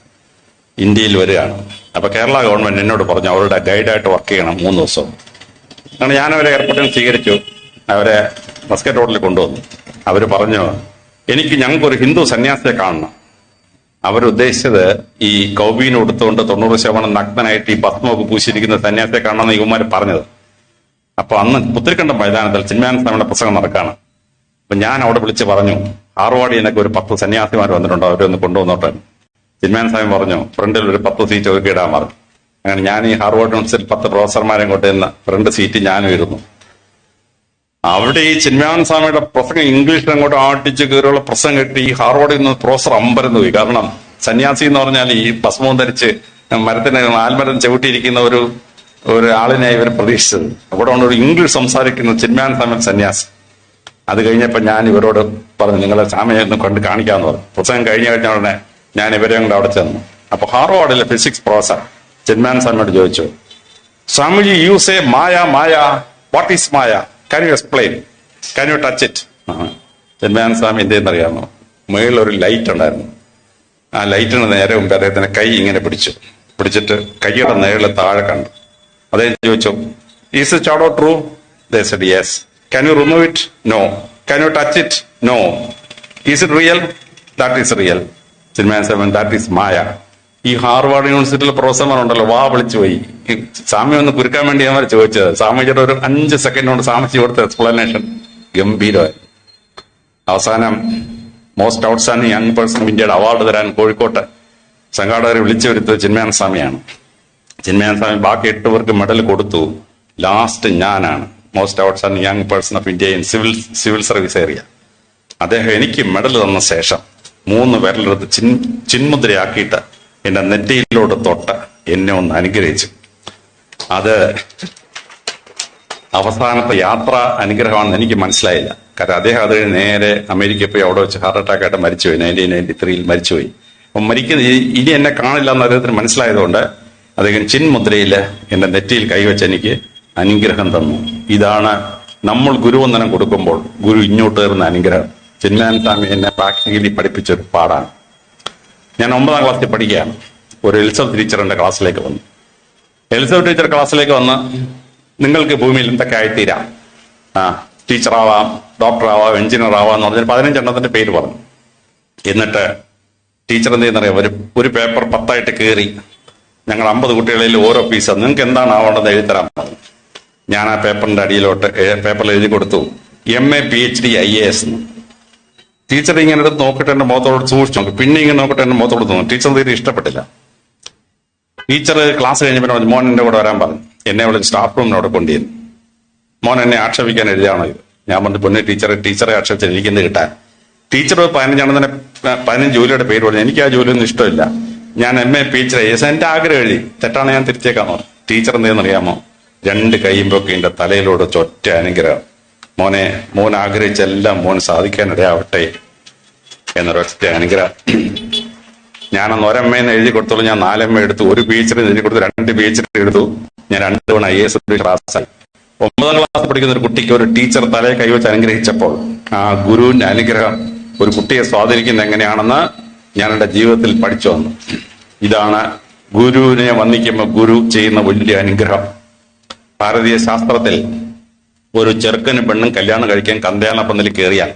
ഇന്ത്യയിൽ വരികയാണ്. അപ്പൊ കേരള ഗവൺമെന്റ് എന്നോട് പറഞ്ഞു അവരുടെ ഗൈഡായിട്ട് വർക്ക് ചെയ്യണം 3 ദിവസം. അങ്ങനെ ഞാനവരെ എയർപോർട്ടിൽ സ്വീകരിച്ചു. അവരെ മസ്കറ്റ് റോഡിൽ കൊണ്ടുവന്നു. അവർ പറഞ്ഞു, ഞങ്ങൾക്കൊരു ഹിന്ദു സന്യാസിയെ കാണണം. അവരുദ്ദേശിച്ചത് ഈ കൗബീൻ കൊടുത്തുകൊണ്ട് 90% നഗ്നനായിട്ട് ഈ ഭസ്മൊക്കെ പൂശിയിരിക്കുന്ന സന്യാസിയെ കാണണമെന്ന് യുവമാർ പറഞ്ഞത്. അപ്പൊ അന്ന് പുത്തരിക്കണ്ടം മൈതാനത്തിൽ ചിന്മയാനന്ദ സ്വാമിയുടെ പ്രസംഗം നടക്കാണ്. അപ്പൊ ഞാൻ അവിടെ വിളിച്ച് പറഞ്ഞു, ഹാർവാർഡിൽ നിന്നൊക്കെ ഒരു 10 സന്യാസിമാർ വന്നിട്ടുണ്ടോ, അവരൊന്ന് കൊണ്ടുവന്നോട്ടെ. ചിന്മയാനന്ദ സ്വാമി പറഞ്ഞു ഫ്രണ്ടിൽ ഒരു 10 സീറ്റ് ഒതുക്കി ഇടാൻ പറഞ്ഞു. അങ്ങനെ ഞാൻ ഈ ഹാർവാർഡ് യൂണിവേഴ്സിറ്റിയിൽ 10 പ്രൊഫസർമാരെ കൊണ്ടുവന്ന് ഫ്രണ്ട് സീറ്റ് ഞാനും ഇരുന്നു. അവിടെ ഈ ചിന്മയാനന്ദ സ്വാമിയുടെ പ്രസംഗം ഇംഗ്ലീഷിൽ അങ്ങോട്ട് ആട്ടിച്ച് കയറിയുള്ള പ്രസംഗം കിട്ടി. ഈ ഹാർവാർഡിൽ നിന്ന് പ്രൊഫസർ അമ്പരന്ന് പോയി. കാരണം സന്യാസി എന്ന് പറഞ്ഞാൽ ഈ ഭസ്മവും ധരിച്ച് ആൽമരം ചവിട്ടിയിരിക്കുന്ന ഒരു ആളിനെ ഇവർ പ്രതീക്ഷിച്ചത്. അവിടെ ഒരു ഇംഗ്ലീഷ് സംസാരിക്കുന്ന ചിന്മയാനന്ദ സ്വാമി സന്യാസി. അത് കഴിഞ്ഞപ്പോൾ ഞാൻ ഇവരോട് പറഞ്ഞു, നിങ്ങളെ സ്വാമിയെ ഒന്ന് കൊണ്ട് കാണിക്കാമെന്ന് പറഞ്ഞു. പ്രസംഗം കഴിഞ്ഞ ഉടനെ ഞാൻ ഇവരെ കൊണ്ട് അവിടെ ചെന്നു. അപ്പൊ ഹാർവാർഡിലെ ഫിസിക്സ് പ്രൊഫസർ ചിന്മയാനന്ദ സ്വാമിയോട് ചോദിച്ചു, Swamiji you say maya maya, what is maya, can you explain, can you touch it? Chinmayananda Swami എന്തെന്നറിയാമോ, മുകളിലൊരു ലൈറ്റ് ഉണ്ടായിരുന്നു. ആ ലൈറ്റിന് നേരെ മുമ്പ് അദ്ദേഹത്തിന് കൈ ഇങ്ങനെ പിടിച്ചിട്ട് കൈയുടെ നേരിൽ താഴെ കണ്ടു. അദ്ദേഹം ചോദിച്ചു, is it shadow true? They said yes. Can you remove it? No. Can you touch it? No. Is it real? That is real. Chinmayananda Swami, that is Maya. ഈ ഹാർവാർഡ് യൂണിവേഴ്സിറ്റിയിലെ പ്രൊഫസർമാരുണ്ടല്ലോ വാ വിളിച്ചു പോയി. സ്വാമി ഒന്ന് കുരുക്കാൻ വേണ്ടി ഞാൻ ചോദിച്ചത്. സ്വാമിജിയുടെ ഒരു 5 സെക്കൻഡ് കൊണ്ട് സ്വാമിജി കൊടുത്ത എക്സ്പ്ലനേഷൻ ഗംഭീരമായി. അവസാനം മോസ്റ്റ് ഔട്ട്സ്റ്റാൻഡിംഗ് യങ് പേഴ്സൺ ഇന്ത്യയുടെ അവാർഡ് തരാൻ കോഴിക്കോട്ട് സംഘാടകരെ വിളിച്ചു വരുത്തത് ചിന്മയാനന്ദ സ്വാമിയാണ്. ചിന്മയാനന്ദ സ്വാമി ബാക്കി 8 പേർക്ക് മെഡൽ കൊടുത്തു. ലാസ്റ്റ് ഞാനാണ് most outstanding young person of India in civil service area. അദ്ദേഹം എനിക്ക് മെഡൽ തന്ന ശേഷം 3 പേരിലെടുത്ത് ചിന്മുദ്രയാക്കിയിട്ട് എന്റെ നെറ്റിയിലോട്ട് തൊട്ട് എന്നെ ഒന്ന് അനുഗ്രഹിച്ചു. അത് അവസാനത്തെ യാത്ര അനുഗ്രഹമാണെന്ന് എനിക്ക് മനസ്സിലായില്ല. കാരണം അദ്ദേഹം അത് നേരെ അമേരിക്കയിൽ പോയി അവിടെ വെച്ച് ഹാർട്ട് അറ്റാക്ക് ആയിട്ട് മരിച്ചുപോയി. 1993 മരിച്ചുപോയി. അപ്പം ഇനി എന്നെ കാണില്ല എന്ന് അദ്ദേഹത്തിന് മനസ്സിലായതുകൊണ്ട് അദ്ദേഹം ചിന്മുദ്രയിൽ എന്റെ നെറ്റിയിൽ കൈവച്ച് എനിക്ക് അനുഗ്രഹം തന്നു. ഇതാണ് നമ്മൾ ഗുരുവന്ദനം കൊടുക്കുമ്പോൾ ഗുരു ഇങ്ങോട്ട് തരുന്ന അനുഗ്രഹം. ചിന്മയാനന്ദ സ്വാമി എന്നെ പ്രാക്ടിക്കലി പഠിപ്പിച്ചൊരു പാടാണ്. ഞാൻ 9ാം ക്ലാസ്സിൽ പഠിക്കുകയാണ്. ഒരു എലിസബത്ത് ടീച്ചറിന്റെ ക്ലാസ്സിലേക്ക് വന്നു. എലിസബത്ത് ടീച്ചർ ക്ലാസ്സിലേക്ക് വന്ന്, നിങ്ങൾക്ക് ഭൂമിയിൽ എന്തൊക്കെ ആയിത്തീരാം, ടീച്ചറാവാം, ഡോക്ടറാവാം, എഞ്ചിനീയർ ആവാം എന്ന് പറഞ്ഞാൽ 15 എണ്ണത്തിന്റെ പേര് പറഞ്ഞു. എന്നിട്ട് ടീച്ചർ എന്ത് ചെയ്യുന്നറിയാം, ഒരു പേപ്പർ 10ആയിട്ട് കയറി ഞങ്ങൾ 50 കുട്ടികളിൽ ഓരോ പീസ് നിങ്ങൾക്ക് എന്താണ് ആവേണ്ടത് എഴുതി തരാൻ പറഞ്ഞു. ഞാൻ ആ പേപ്പറിന്റെ അടിയിലോട്ട് പേപ്പറിൽ എഴുതി കൊടുത്തു MA PhD IAS എന്ന്. ടീച്ചർ ഇങ്ങനെ എടുത്ത് നോക്കിയിട്ട് എന്റെ മുഖത്തോട് സൂക്ഷിച്ചു നോക്കി. പിന്നെ ഇങ്ങനെ നോക്കിയിട്ട് എന്റെ മുഖത്തോട് തോന്നി. ടീച്ചർ തീരെ ഇഷ്ടപ്പെട്ടില്ല. ടീച്ചർ ക്ലാസ് കഴിഞ്ഞപ്പോൾ പറഞ്ഞു, മോൻ എന്റെ കൂടെ വരാൻ പറഞ്ഞു. എന്നെ വിളിച്ച് സ്റ്റാഫ് റൂമിനോട് കൊണ്ടുവന്നു. മോൻ എന്നെ ആക്ഷേപിക്കാൻ എഴുതിയാണോ ഇത്? ഞാൻ പറഞ്ഞു, പൊന്നെ ടീച്ചറെ ആക്ഷേപിച്ചാൽ എനിക്കെന്ത് കിട്ടാൻ? ടീച്ചർ 15 ജോലിയുടെ പേര് പറഞ്ഞു. എനിക്ക് ആ ജോലിയൊന്നും ഇഷ്ടമില്ല. ഞാൻ MA PhD IAS എന്റെ ആഗ്രഹം എഴുതി. തെറ്റാണ്, ഞാൻ തിരിച്ചേക്കാമോ? ടീച്ചർ എന്തെന്നറിയാമോ, 2 കൈയുമ്പൊക്കെ എന്റെ തലയിലൂടെ ചൊറ്റ അനുഗ്രഹം. മോൻ ആഗ്രഹിച്ചെല്ലാം മോൻ സാധിക്കാനിടയാവട്ടെ എന്നൊരൊറ്റ അനുഗ്രഹം. ഞാനന്ന് ഒരമ്മയെന്ന് എഴുതി കൊടുത്തോളൂ, ഞാൻ 4 അമ്മ എടുത്തു. ഒരു PhD എഴുതി കൊടുത്തു, 2 PhD എടുത്തു. ഞാൻ 2 തവണ IAS പാസ്സായി. 9ാം ക്ലാസ് പഠിക്കുന്ന ഒരു കുട്ടിക്ക് ഒരു ടീച്ചർ തലയെ കൈവച്ച് അനുഗ്രഹിച്ചപ്പോൾ ആ ഗുരുവിന്റെ അനുഗ്രഹം ഒരു കുട്ടിയെ സ്വാധീനിക്കുന്നത് എങ്ങനെയാണെന്ന് ഞാൻ എൻ്റെ ജീവിതത്തിൽ പഠിച്ചു വന്നു. ഇതാണ് ഗുരുവിനെ വന്ദിക്കുമ്പോൾ ഗുരു ചെയ്യുന്ന വലിയ അനുഗ്രഹം. ഭാരതീയ ശാസ്ത്രത്തിൽ ഒരു ചെറുക്കനും പെണ്ണും കല്യാണം കഴിക്കാൻ കല്യാണപ്പന്തൽ കയറിയാൽ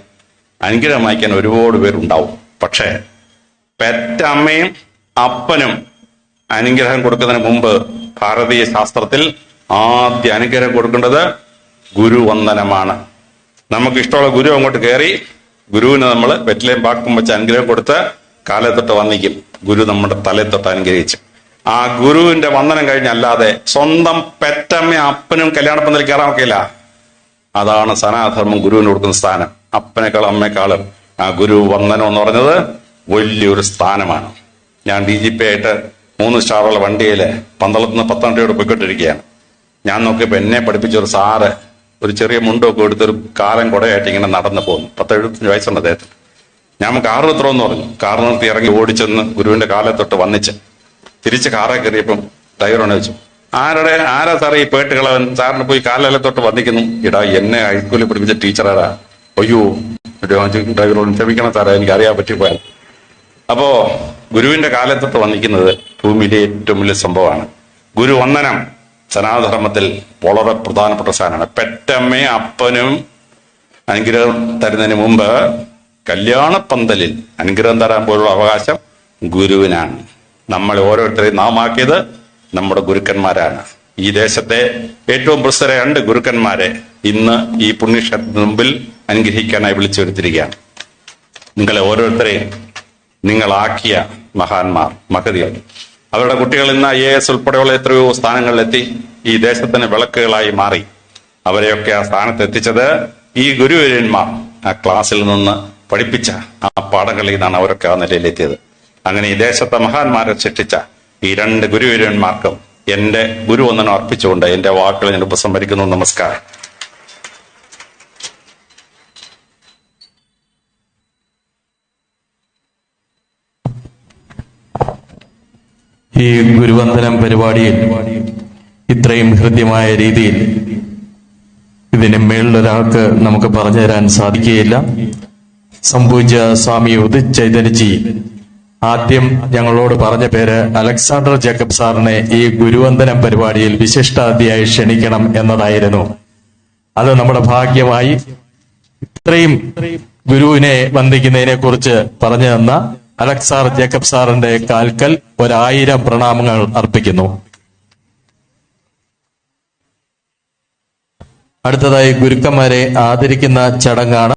അനുഗ്രഹം വായിക്കാൻ ഒരുപാട് പേരുണ്ടാവും. പക്ഷേ പെറ്റമ്മയും അപ്പനും അനുഗ്രഹം കൊടുക്കുന്നതിന് മുമ്പ് ഭാരതീയ ശാസ്ത്രത്തിൽ ആദ്യ അനുഗ്രഹം കൊടുക്കേണ്ടത് ഗുരുവന്ദനമാണ്. നമുക്ക് ഇഷ്ടമുള്ള ഗുരു അങ്ങോട്ട് കയറി ഗുരുവിന് നമ്മൾ വെറ്റിലേയും പാക്കും വെച്ച് അനുഗ്രഹം കൊടുത്ത് കാലത്തൊട്ട് വന്നിക്കും. ഗുരു നമ്മുടെ തലത്തൊട്ട് അനുഗ്രഹിച്ചു. ആ ഗുരുവിന്റെ വന്ദനം കഴിഞ്ഞല്ലാതെ സ്വന്തം പെറ്റമ്മ അപ്പനും കല്യാണപ്പന്തൽ കയറാൻ ഒക്കെയില്ല. അതാണ് സനാതനധർമ്മം ഗുരുവിന് കൊടുക്കുന്ന സ്ഥാനം. അപ്പനേക്കാളും അമ്മയെക്കാളും ആ ഗുരു വന്ദനം എന്ന് പറഞ്ഞത് വലിയൊരു സ്ഥാനമാണ്. ഞാൻ DGP ആയിട്ട് 3 സ്റ്റാറുള്ള വണ്ടിയില് പന്തളത്തുനിന്ന് പത്തനംതിട്ടയോട് പോയിക്കൊണ്ടിരിക്കുകയാണ്. ഞാൻ നോക്കിയപ്പോൾ എന്നെ പഠിപ്പിച്ചൊരു സാറ് ഒരു ചെറിയ മുണ്ടൊക്കെ എടുത്തൊരു കാലം കുടയായിട്ട് ഇങ്ങനെ നടന്നു പോകുന്നു. 10-75 വയസ്സുണ്ട് അദ്ദേഹത്തിന്. ഞാൻ കാറ് നിർത്തണമെന്ന് പറഞ്ഞു. കാറ് നിർത്തി ഇറങ്ങി ഓടിച്ചെന്ന് ഗുരുവിന്റെ കാലത്തൊട്ട് വന്നിച്ച് തിരിച്ച് കാറെ കയറിയപ്പം ഡ്രൈവറോട് ചോദിച്ചു, ആരാ സാറേ ഈ പേട്ടുകളവൻ സാറിന് പോയി കാലത്തൊട്ട് വന്നിക്കുന്നു? ഇടാ, എന്നെ ഹൈസ്കൂളിൽ പഠിപ്പിച്ച ടീച്ചറാരാ. അയ്യോ ഡ്രൈവറോട് ക്ഷമിക്കണം സാറേ, എനിക്ക് അറിയാൻ പറ്റിപ്പോയാൽ. അപ്പോ ഗുരുവിന്റെ കാലത്തൊട്ട് വന്നിക്കുന്നത് ഭൂമിയിലെ ഏറ്റവും വലിയ സംഭവമാണ്. ഗുരുവന്ദനം സനാതനധർമ്മത്തിൽ വളരെ പ്രധാനപ്പെട്ട സ്ഥാനമാണ്. പെറ്റമ്മയും അപ്പനും അനുഗ്രഹം തരുന്നതിന് മുമ്പ് കല്യാണപ്പന്തലിൽ അനുഗ്രഹം തരാൻ പോലുള്ള അവകാശം ഗുരുവിനാണ്. നമ്മൾ ഓരോരുത്തരെയും നാം ആക്കിയത് നമ്മുടെ ഗുരുക്കന്മാരാണ്. ഈ ദേശത്തെ ഏറ്റവും പ്രസിദ്ധ 2 ഗുരുക്കന്മാരെ ഇന്ന് ഈ പുണ്യക്ഷേത്രത്തിന് മുമ്പിൽ അനുഗ്രഹിക്കാനായി വിളിച്ചു വരുത്തിയിരിക്കുകയാണ്. നിങ്ങളെ ഓരോരുത്തരെയും നിങ്ങളാക്കിയ മഹാന്മാർ, മഹതികൾ, അവരുടെ കുട്ടികൾ ഇന്ന് IAS ഉൾപ്പെടെയുള്ള എത്രയോ സ്ഥാനങ്ങളിലെത്തി ഈ ദേശത്തിന് വിളക്കുകളായി മാറി. അവരെയൊക്കെ ആ സ്ഥാനത്ത് എത്തിച്ചത് ഈ ഗുരുവര്യന്മാർ ആ ക്ലാസ്സിൽ നിന്ന് പഠിപ്പിച്ച ആ പാഠങ്ങളിൽ നിന്നാണ് അവരൊക്കെ ആ നിലയിലെത്തിയത്. അങ്ങനെ ഈ ദേശത്തെ മഹാന്മാരെ സൃഷ്ടിച്ച ഈ 2 ഗുരുവര്യന്മാർക്കും എന്റെ ഗുരുവന്ദനം അർപ്പിച്ചുകൊണ്ട് എന്റെ വാക്കുകൾ ഞാൻ ഉപസംഹരിക്കുന്നു. നമസ്കാരം. ഈ ഗുരുവന്ദനം പരിപാടിയിൽ ഇത്രയും ഹൃദ്യമായ രീതിയിൽ ഇതിന് മേളിലൊരാൾക്ക് നമുക്ക് പറഞ്ഞു തരാൻ സാധിക്കുകയില്ല. സംപൂജ്യ സ്വാമി ഉദിത് ചൈതന്യജി ആദ്യം ഞങ്ങളോട് പറഞ്ഞ പേര് അലക്സാണ്ടർ ജേക്കബ് സാറിനെ ഈ ഗുരുവന്ദനം പരിപാടിയിൽ വിശിഷ്ടാതിഥിയായി ക്ഷണിക്കണം എന്നതായിരുന്നു. അത് നമ്മുടെ ഭാഗ്യമായി. ഇത്രയും ഗുരുവിനെ വന്ദിക്കുന്നതിനെ കുറിച്ച് പറഞ്ഞു തന്ന അലക്സാണ്ടർ ജേക്കബ് സാറിന്റെ കാൽക്കൽ 1000 പ്രണാമങ്ങൾ അർപ്പിക്കുന്നു. അടുത്തതായി ഗുരുക്കന്മാരെ ആദരിക്കുന്ന ചടങ്ങാണ്.